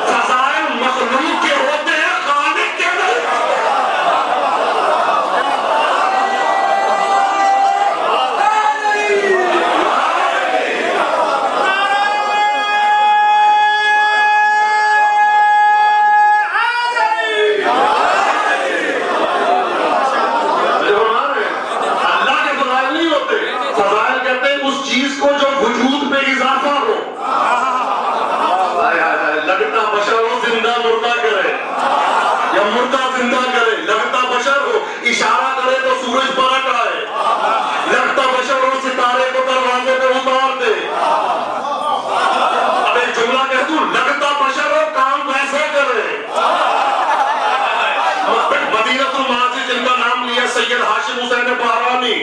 فضائل مخلوق کے ہوتے ہیں، خالق کے نہیں. چیز کو جو وجود پہ اضافہ ہو، لگتا بشر ہو زندہ مردہ کرے یا مردہ زندہ کرے، لگتا بشر ہو اشارہ کرے تو سورج پلٹ آئے، لگتا بشر ہو ستارے کو دروازے پہ اتار دے. اب ایک جملہ کہہ دوں، لگتا بشر ہو کام ویسے کرے. مدینہ الماضی جن کا نام لیا سید ہاشم حسین بحرانی،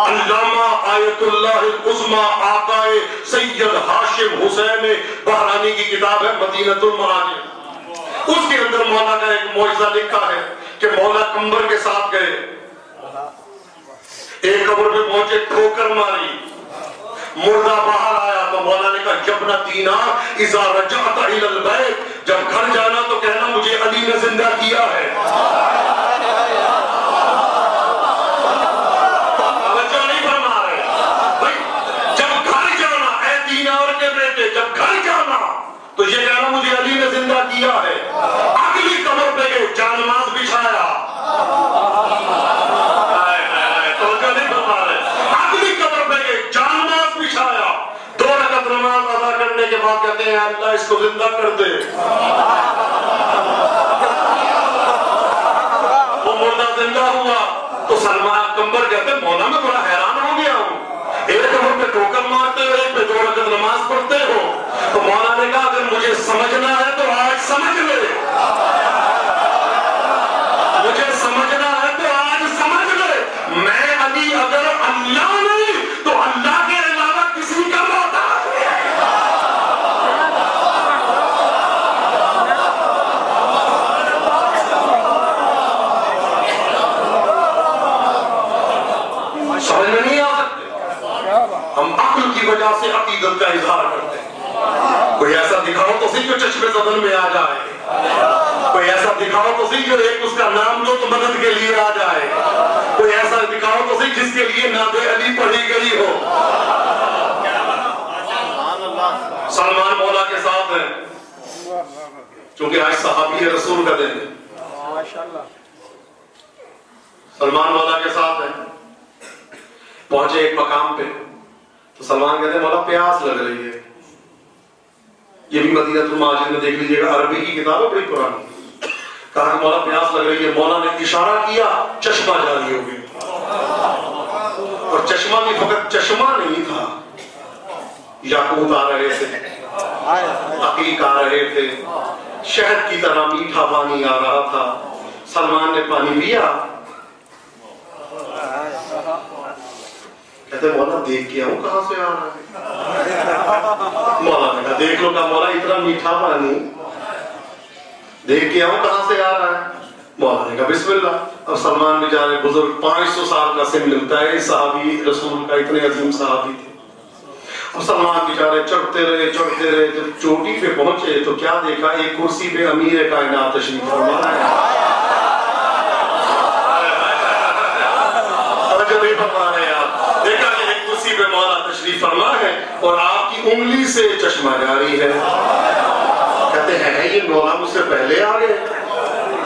علامہ آیت اللہ العظمی آقائے سید ہاشم حسین بحرانی کی کتاب ہے مدینۃ المراجع. اس کے اندر مولا کا ایک معجزہ لکھا ہے کہ مولا قمر کے ساتھ گئے، ایک قبر پہ پہنچے، ٹھوکر ماری، مردہ باہر آیا تو مولا نے کہا یبن دینار اذا رجعت الی البیت، جب گھر جانا تو کہنا مجھے علی نے زندہ کیا ہے. جب گھر جانا تو یہ کہنا مجھے علی نے زندہ کیا ہے. اگلی قبر پہ گئے، جانماز بچھایا، توجہ نہیں فرما رہے، اگلی قبر پہ گئے، جانماز بچھایا، 2 رکعت نماز ادا کرنے کے بعد کہتے ہیں اللہ اس کو زندہ کر دے. وہ مردہ زندہ ہوا تو سلمان قمر کہتے ہیں مولا میں بڑا حیران ہو گیا ہوں، ایک قبر پہ ٹھوکر مارتے ہو، ایک پہ 2 رکعت نماز پڑھتے ہو. تو مولا نے کہا اگر مجھے سمجھنا ہے تو آج سمجھ لے، مجھے سمجھنا ہے تو آج سمجھ لے، میں علی اگر اللہ نہیں تو اللہ کے علاوہ کسی کا محتاج نہیں. سمجھ میں نہیں آ سکتے. ہم عقل کی وجہ سے عقیدت کا اظہار کرتے ہیں. کوئی ایسا دکھاؤ تو صحیح جو چشم زدن میں آ جائے، کوئی ایسا دکھاؤ تو صحیح جو ایک اس کا نام لو تو مدد کے لیے آ جائے، کوئی ایسا دکھاؤ تو صحیح جس کے لیے نعت علی پڑھی گئی ہو. سلمان مولا کے ساتھ ہیں چونکہ آج صحابی رسول کا دن ہے. سلمان مولا کے ساتھ ہیں. پہنچے ایک مقام پہ تو سلمان کہتے ہیں مولا پیاس لگ رہی ہے. یہ بھی مدینہ المہاجرین میں دیکھ لیجیے گا، عربی کی کتاب ہے بڑی پرانی. کہا کہ مولا پیاس لگ رہی ہے. مولا نے اشارہ کیا، چشمہ جاری ہو گیا. اور چشمہ بھی فقط چشمہ نہیں تھا، یاقوت آ رہے تھے، عقیق آ رہے تھے، شہد کی طرح میٹھا پانی آ رہا تھا. سلمان نے پانی پیا. کہتے مولا دیکھ کے آؤں کہاں سے آ رہا ہے. مولا نے کہا دیکھ لو. کہا مولا اتنا میٹھا پانی دیکھ کے آؤں کہاں سے آ رہا ہے. مولا نے کہا بسم اللہ. اب سلمان بیچارے بزرگ 500 سال کا سن ملتا ہے صحابی رسول کا، اتنے عظیم صحابی تھے. اب سلمان بیچارے چڑھتے رہے. جب چوٹی پہ پہنچے تو کیا دیکھا؟ ایک کرسی پہ امیر کائنات تشریف فرما ہے. جو نہیں فرما رہے آپ، دیکھا کہ ایک کرسی پہ مولا تشریف فرما ہے اور آپ کی انگلی سے چشمہ جاری ہے. کہتے ہیں یہ مولا مجھ سے پہلے آ گئے.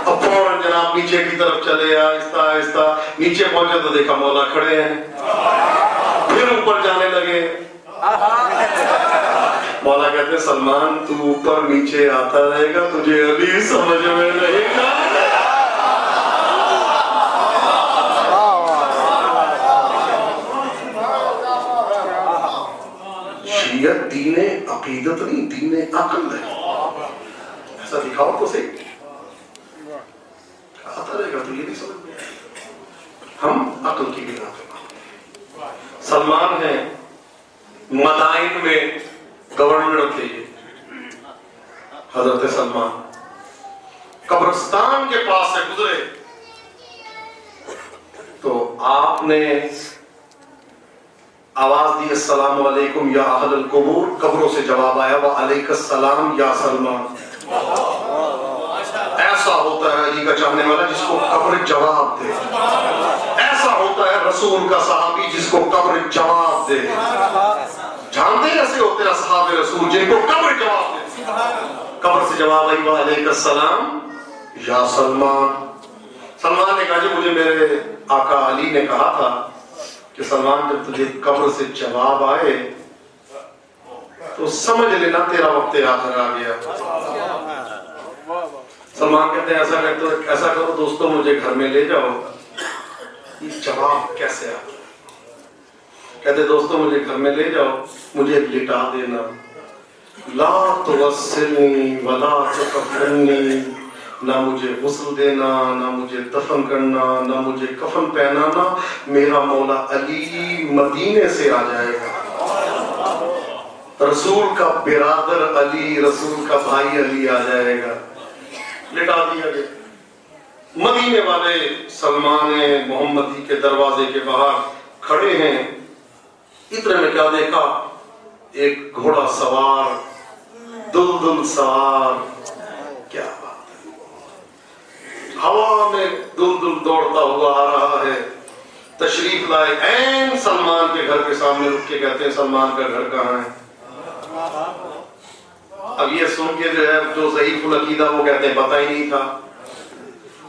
اب فوراً جناب نیچے کی طرف چلے، آہستہ آہستہ نیچے پہنچے تو دیکھا مولا کھڑے ہیں. پھر اوپر جانے لگے. مولا کہتے ہیں سلمان تو اوپر نیچے آتا رہے گا، تجھے ابھی سمجھ میں نہیں آ. شریعت دین عقیدت نہیں، دین عقل ہے. ایسا دکھاؤ تو صحیح، آتا رہے گا تو یہ نہیں سمجھ میں. ہم عقل کی بنا پہ. سلمان ہے مدائن میں گورنر تھے حضرت سلمان. قبرستان کے پاس سے گزرے تو آپ نے آواز دی السلام علیکم یا اہل القبور. قبروں سے جواب آیا وعلیک السلام یا سلمان. ایسا ہوتا ہے علی کا چاہنے والا جس کو قبر جواب دے. ایسا ہوتا ہے رسول کا صحابی جس کو قبر جواب دے. جانتے ایسے ہوتے ہیں اصحاب رسول جن کو قبر جواب دے. قبر سے جواب آئی وعلیک السلام یا سلمان. سلمان نے کہا جی مجھے میرے آقا علی نے کہا تھا کہ سلمان جب تجھے قبر سے جواب آئے تو سمجھ لینا تیرا وقت آخر آ گیا. سلمان کہتے ہیں ایسا کرو دوستوں مجھے گھر میں لے جاؤ. یہ جواب کیسے آ؟ کہتے دوستوں مجھے گھر میں لے جاؤ، مجھے لٹا دینا. لا توسلنی ولا تکفنی، نہ مجھے غسل دینا، نہ مجھے دفن کرنا، نہ مجھے کفن پہنانا. میرا مولا علی مدینے سے آ جائے گا، رسول کا برادر علی، رسول کا بھائی علی آ جائے گا. لٹا دیا گیا. مدینے والے سلمان محمدی کے دروازے کے باہر کھڑے ہیں. اتنے میں کیا دیکھا؟ ایک گھوڑا سوار، دلدل سوار. کیا ہوا میں دلدل دوڑتا ہوا آ رہا ہے. تشریف لائے عین سلمان کے گھر کے سامنے رک کے کہتے ہیں سلمان کا گھر کہاں ہے؟ اب یہ سن کے جو ہے جو ضعیف العقیدہ وہ کہتے ہیں پتہ ہی نہیں تھا.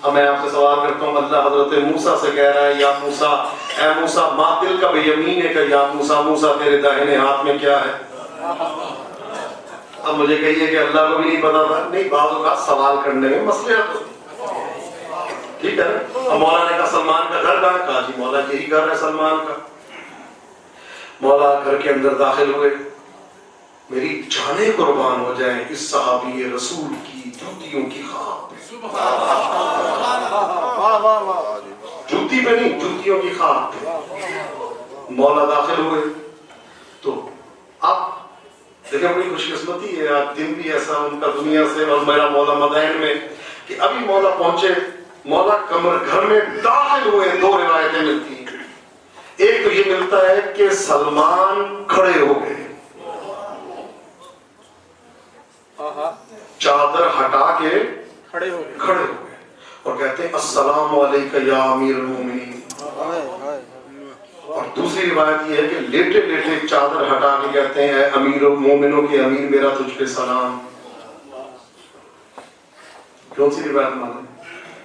اب میں آپ سے سوال کرتا ہوں، اللہ حضرت موسیٰ سے کہہ رہا ہے یا موسیٰ، اے موسیٰ ما تلک بیمینک کہ یا موسیٰ، موسیٰ تیرے داہنے ہاتھ میں کیا ہے؟ اب مجھے کہیے کہ اللہ کو بھی نہیں پتا تھا. نہیں، بعض اوقات سوال کرنے میں مسئلہ تو ٹھیک ہے. اب مولا نے کہا سلمان کا گھر کہاں؟ کہا جی مولا یہی گھر ہے سلمان کا. مولا گھر کے اندر داخل ہوئے. میری جانیں قربان ہو جائیں اس صحابی رسول کی جوتیوں کی خواب پہ. جوتی پہ نہیں، جوتیوں کی خواب پہ مولا داخل ہوئے. تو اب دیکھیں بڑی خوش قسمتی ہے، آج دن بھی ایسا ان کا دنیا سے اور میرا مولا مدائن میں کہ ابھی مولا پہنچے. مولا کمر گھر میں داخل ہوئے. دو روایتیں ملتی ہیں. ایک تو یہ ملتا ہے کہ سلمان کھڑے ہو گئے، چادر ہٹا کے کھڑے ہو گئے اور کہتے ہیں السلام علیکہ یا امیر المومنین. اور دوسری روایت یہ ہے کہ لیٹے لیٹے چادر ہٹا کے کہتے ہیں اے امیر المومنوں کے امیر میرا تجھ پہ سلام. کون سی روایت مانے؟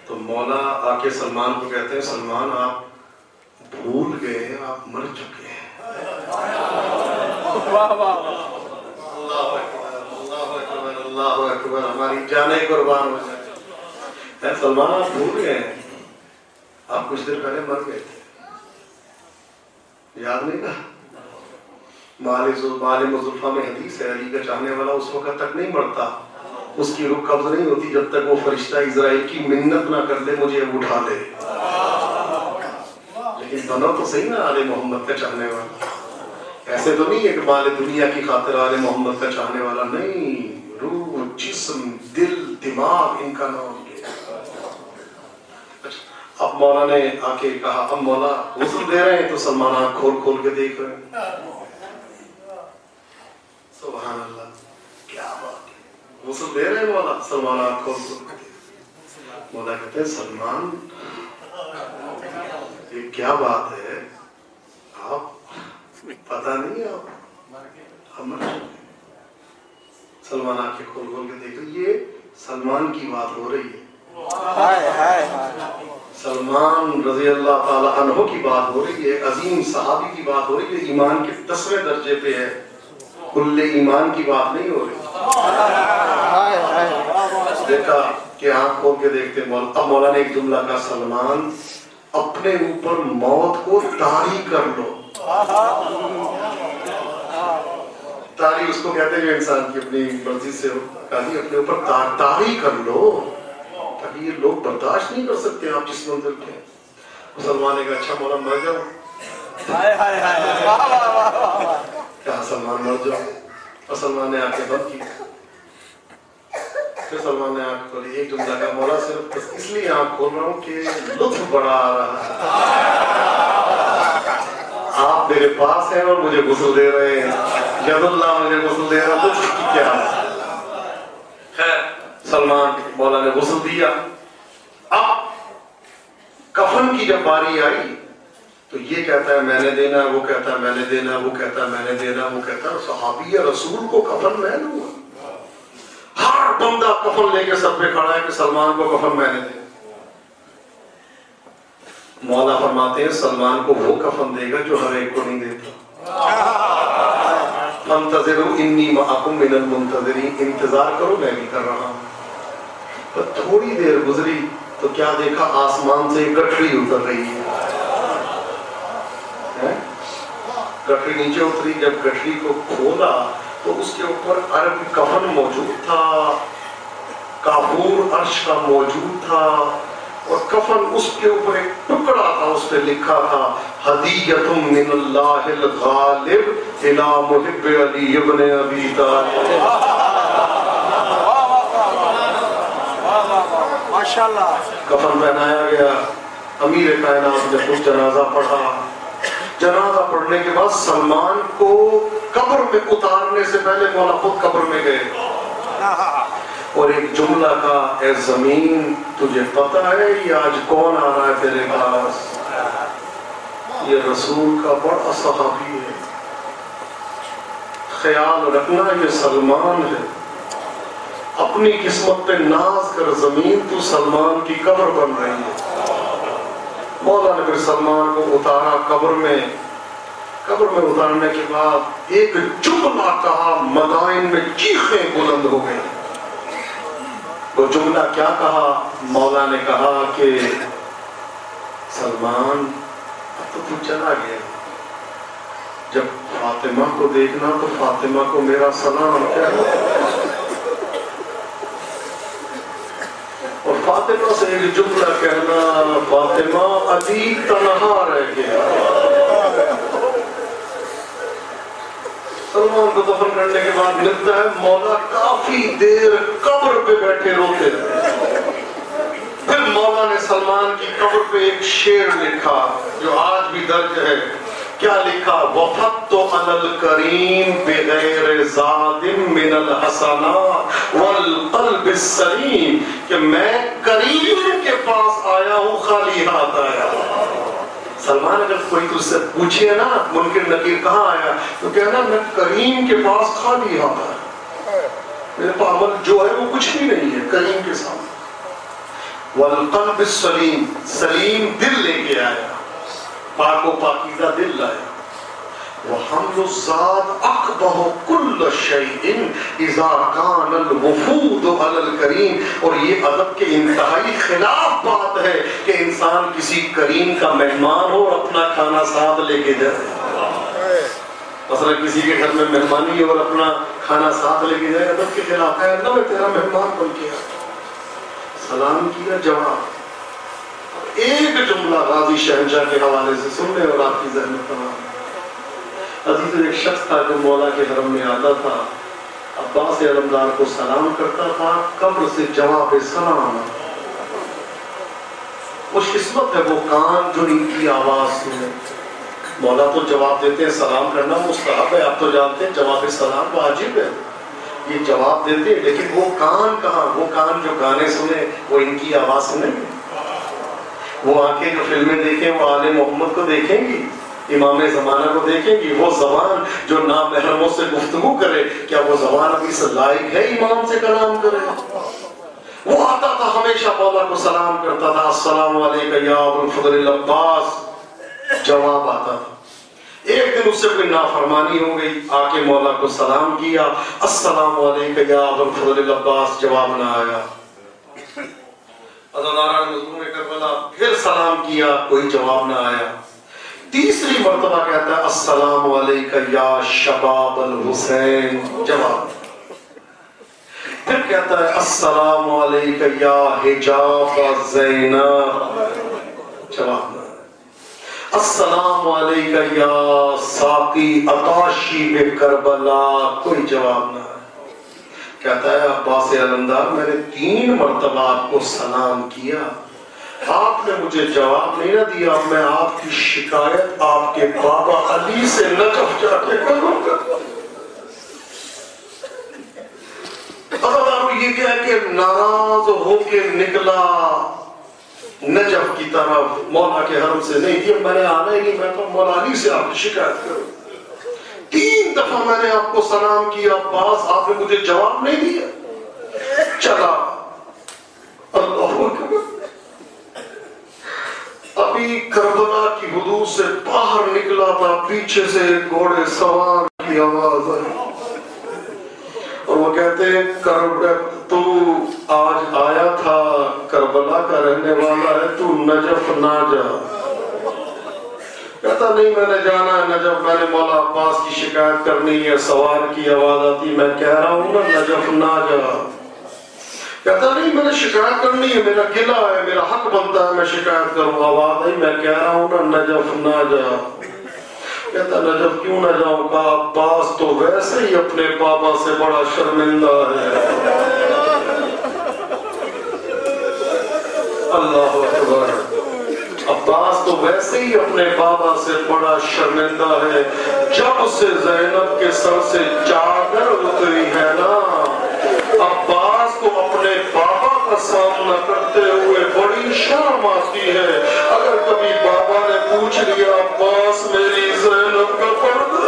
تو مولا آ کے سلمان کو کہتے ہیں سلمان آپ بھول گئے آپ مر چکے ہیں. واہ واہ اللہ اکبر اللہ اکبر اللہ اکبر. ہماری جانیں قربان ہو جائے. سلمان آپ بھول گئے ہیں آپ کچھ دیر پہلے مر گئے تھے. یاد نہیں نا؟ مال مزدلفہ میں حدیث ہے علی کا چاہنے والا اس وقت تک نہیں مرتا، اس کی روح قبض نہیں ہوتی جب تک وہ فرشتہ اسرائیل کی منت نہ کر لے مجھے اب اٹھا لے. لیکن بنا تو صحیح نا آل محمد کا چاہنے والا. ایسے تو نہیں ہے کہ مال دنیا کی خاطر آل محمد کا چاہنے والا. نہیں، روح جسم دل دماغ ان کا نام. اب مولا نے آ کے کہا اب مولا غسل دے رہے ہیں تو سلمان آنکھ کھول کھول کے دیکھ رہے ہیں. سبحان اللہ، کیا بات ہے. غسل دے رہے ہیں مولا، سلمان آنکھ کھول کھول کے دیکھ. مولا کہتے ہیں سلمان یہ کیا بات ہے، آپ پتہ نہیں آپ مر چکے. سلمان آنکھیں کھول کھول کے دیکھ رہے. یہ سلمان کی بات ہو رہی ہے. سلمان رضی اللہ تعالی عنہ کی بات ہو رہی ہے. عظیم صحابی کی بات ہو رہی ہے. ایمان کے 10ویں درجے پہ ہے. کل ایمان کی بات نہیں ہو رہی. دیکھا کہ آنکھ کھول کے دیکھتے مولا. اب مولا نے ایک جملہ کہا سلمان اپنے اوپر موت کو طاری کر لو. طاری اس کو کہتے ہیں جو انسان کی اپنی مرضی سے ہو. کہا اپنے اوپر طاری کر لو تاکہ یہ لوگ برداشت نہیں کر سکتے آپ جس منزل پہ. مسلمان نے کہا اچھا مولا مر جاؤ. کہا سلمان مر جاؤ. اور سلمان نے آنکھیں بند کی. پھر سلمان نے آنکھ کھولی. ایک جملہ کہا مولا صرف اس لیے آنکھ کھول رہا ہوں کہ لطف بڑا آ رہا ہے. آپ میرے پاس ہیں اور مجھے غسل دے رہے ہیں. ید اللہ مجھے غسل دے رہا. لطف کی کیا خیر. سلمان مولا نے غسل دیا. اب کفن کی جب باری آئی تو یہ کہتا ہے میں نے دینا، وہ کہتا ہے میں نے دینا، وہ کہتا ہے میں نے دینا، وہ کہتا ہے صحابی رسول کو کفن میں دوں گا. ہر بندہ کفن لے کے سر پہ کھڑا ہے کہ سلمان کو کفن میں نے دے. مولا فرماتے ہیں سلمان کو وہ کفن دے گا جو ہر ایک کو نہیں دیتا. فانتظروا انی معکم من المنتظرین. انتظار کرو میں بھی کر رہا ہوں. پر تھوڑی دیر گزری تو کیا دیکھا آسمان سے گٹھڑی اتر رہی ہے. گٹھڑی نیچے اتری. جب گٹھڑی کو کھولا تو اس کے اوپر عرب کفن موجود تھا، کافور عرش کا موجود تھا اور کفن اس کے اوپر ایک ٹکڑا تھا. اس پہ لکھا تھا ہدیۃ من اللہ الغالب الی محب علی ابن ابی طالب. ماشاءاللہ. کفن پہنایا گیا. امیر کائنات نے خود جنازہ پڑھا. جنازہ پڑھنے کے بعد سلمان کو قبر میں اتارنے سے پہلے مولا خود قبر میں گئے اور ایک جملہ کہا اے زمین تجھے پتہ ہے یہ آج کون آ رہا ہے تیرے پاس؟ یہ رسول کا بڑا صحابی ہے. خیال رکھنا یہ سلمان ہے. اپنی قسمت پہ ناز کر زمین تو سلمان کی قبر بن رہی ہے. مولا نے پھر سلمان کو اتارا قبر میں. قبر میں اتارنے کے بعد ایک جملہ کہا مدائن میں چیخیں بلند ہو گئی. وہ جملہ کیا کہا؟ مولا نے کہا کہ سلمان اب تو چلا گیا. جب فاطمہ کو دیکھنا تو فاطمہ کو میرا سلام کہنا اور فاطمہ سے ایک جملہ کہنا فاطمہ علی تنہا رہ گیا. سلمان کو دفن کرنے کے بعد ملتا ہے مولا کافی دیر قبر پہ بیٹھے روتے رہے. پھر مولا نے سلمان کی قبر پہ ایک شعر لکھا جو آج بھی درج ہے. کیا لکھا؟ وفدت علی الکریم بغیر زاد من الحسنات والقلب السلیم. کہ میں کریم کے پاس آیا ہوں خالی ہاتھ آیا. سلمان اگر کوئی تجھ سے پوچھے نا منکر نکیر کہاں آیا تو کہنا میں کریم کے پاس خالی ہاتھ آیا. میرے پاس عمل جو ہے وہ کچھ بھی نہیں ہے کریم کے سامنے. والقلب السلیم. سلیم دل لے کے آیا. پاک و پاکیزہ دل لائے. وحمل الذات اقبح کل شیء اذا کان الوفود علی الکریم. اور یہ ادب کے انتہائی خلاف بات ہے کہ انسان کسی کریم کا مہمان ہو اور اپنا کھانا ساتھ لے کے جائے. مثلا کسی کے گھر میں مہمانی اور اپنا کھانا ساتھ لے کے جائے, ادب کے خلاف ہے. اللہ میں تیرا مہمان بن کے سلام کیا, جواب. ایک جملہ غازی شہنشاہ کے حوالے سے سن لیں اور آپ کی ذہن تمام. عزیز, ایک شخص تھا جو مولا کے حرم میں آتا تھا, عباس علمدار کو سلام کرتا تھا, قبر سے جواب سلام. خوش قسمت ہے وہ کان جو ان کی آواز سنے. مولا تو جواب دیتے ہیں, سلام کرنا مستحب ہے, آپ تو جانتے ہیں جواب سلام واجب ہے, یہ جواب دیتے ہیں. لیکن وہ کان کہاں, وہ کان جو گانے سنے وہ ان کی آواز سنے, وہ آنکھیں جو فلمیں دیکھیں وہ آل محمد کو دیکھیں گی, امام زمانہ کو دیکھیں گی. وہ زبان جو نامحرموں سے گفتگو کرے, کیا وہ زبان ابھی سے لائق ہے امام سے کلام کرے؟ وہ آتا تھا ہمیشہ مولا کو سلام کرتا تھا, السلام علیکم یا ابو الفضل العباس, جواب آتا تھا. ایک دن اس سے کوئی نافرمانی ہو گئی, آ کے مولا کو سلام کیا, السلام علیکم یا ابو الفضل العباس, جواب نہ آیا. عزاداران مظلوم کربلا پھر سلام کیا, کوئی جواب نہ آیا. تیسری مرتبہ کہتا ہے السلام علیکم یا شباب الحسین, جواب. پھر کہتا ہے السلام علیکم یا حجاب زینب, جواب. السلام علیکم یا ساقی عطاشی کربلا, کوئی جواب نہ. کہتا ہے عباس علمدار میں نے 3 مرتبہ آپ کو سلام کیا, آپ نے مجھے جواب نہیں نہ دیا, میں آپ کی شکایت آپ کے بابا علی سے نجف جا کے کروں گا. یہ کیا کہ ناراض ہو کے نکلا نجف کی طرف, مولا کے حرم سے نہیں دیا, میں نے آنا ہی نہیں, میں تو مولا علی سے آپ کی شکایت کروں. 3 دفعہ میں نے آپ کو سلام کیا عباس, آپ نے مجھے جواب نہیں دیا. چلا اللہ اکبر. ابھی کربلا کی حدود سے باہر نکلا تھا, پیچھے سے گھوڑے سوار کی آواز آئی اور وہ کہتے ہیں تو آج آیا تھا, کربلا کا رہنے والا ہے, تو نجف نہ جا. کہتا نہیں میں نے جانا ہے نجف, میں نے مولا عباس کی شکایت کرنی ہے. سوار کی آواز آتی, میں کہہ رہا ہوں نا نجف نہ جا. کہتا نہیں میں نے شکایت کرنی ہے, میرا گلہ ہے, میرا حق بنتا ہے میں شکایت کروں. آواز آئی, میں کہہ رہا ہوں نا نجف نہ جا. کہتا نجف کیوں نہ جاؤں؟ کہا عباس تو ویسے ہی اپنے بابا سے بڑا شرمندہ ہے. اللہ اکبر. عباس تو ویسے ہی اپنے بابا سے بڑا شرمندہ ہے. جب سے زینب کے سر سے چادر اتری ہے نا, عباس کو اپنے بابا کا سامنا کرتے ہوئے بڑی شرم آتی ہے. اگر کبھی بابا نے پوچھ لیا عباس میری زینب کا پردہ,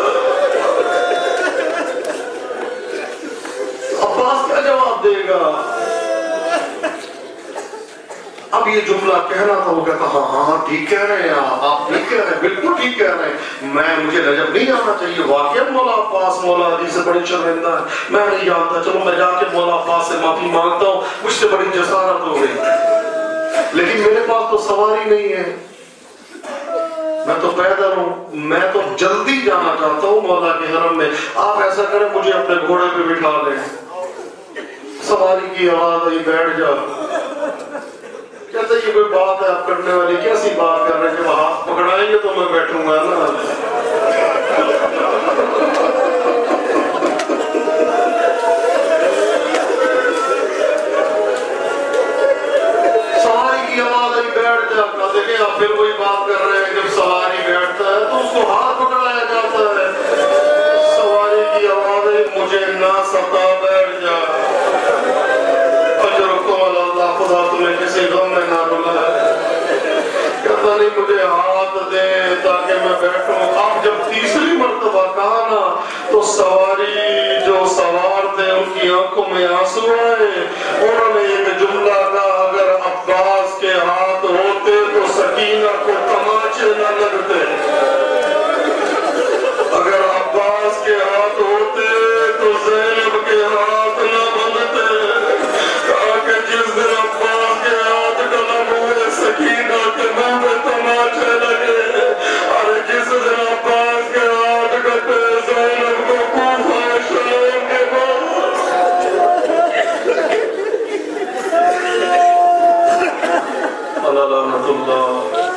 عباس کیا جواب دے گا؟ اب یہ جملہ کہنا تھا, وہ کہتا ہاں ٹھیک کہہ رہے ہیں آپ ٹھیک کہہ رہے ہیں, بالکل ٹھیک کہہ رہے ہیں, مجھے نجف نہیں جانا چاہیے. واقعا مولا عباس مولا علی سے بڑی شرمندہ ہے, میں نہیں جانتا, چلو میں جا کے مولا عباس سے معافی مانگتا ہوں, مجھ سے بڑی جسارت ہو گئی, لیکن میرے پاس تو سواری نہیں ہے, میں تو پیدل ہوں, میں تو جلدی جانا چاہتا ہوں مولا کے حرم میں. آپ ایسا کریں مجھے اپنے گھوڑے پہ بٹھا لیں. سواری کی آواز آئی, بیٹھ جا. کہتا یہ کوئی بات ہے آپ کرنے والی, کیسی بات کر رہے ہیں, جب ہاتھ پکڑائیں گے تو میں بیٹھوں گا نا. سواری کی آواز آئی, بیٹھ جا. دیکھیں آپ پھر وہی بات کر رہے ہیں, جب سواری بیٹھتا ہے تو اس کو ہاتھ پکڑایا جاتا ہے. سواری کی آواز آئی, مجھے نہ ستا, بیٹھ جا. خدا تمہیں کسی غم میں نہ رلا. کہتا نہیں مجھے ہاتھ دے تاکہ میں بیٹھوں. اب جب تیسری مرتبہ کہا نا تو سواری جو سوار تھے ان کی آنکھوں میں آنسو آئے. انہوں نے ایک جملہ کہا, اگر عباس کے ہاتھ ہوتے تو سکینہ کو تماچے نہ لگتے. اگر عباس کے ہاتھ ہوتے تو زینب کے ہاتھ نہ بندھتے. کہا کہ جس دن عباس کے ہاتھ قلم ہوئے سکینہ کے منہ پہ تماچے لگے. اور جس دن عباس کے ہاتھ کٹے زینب کو کوفہ شام کے بعد اللہ لعنت اللہ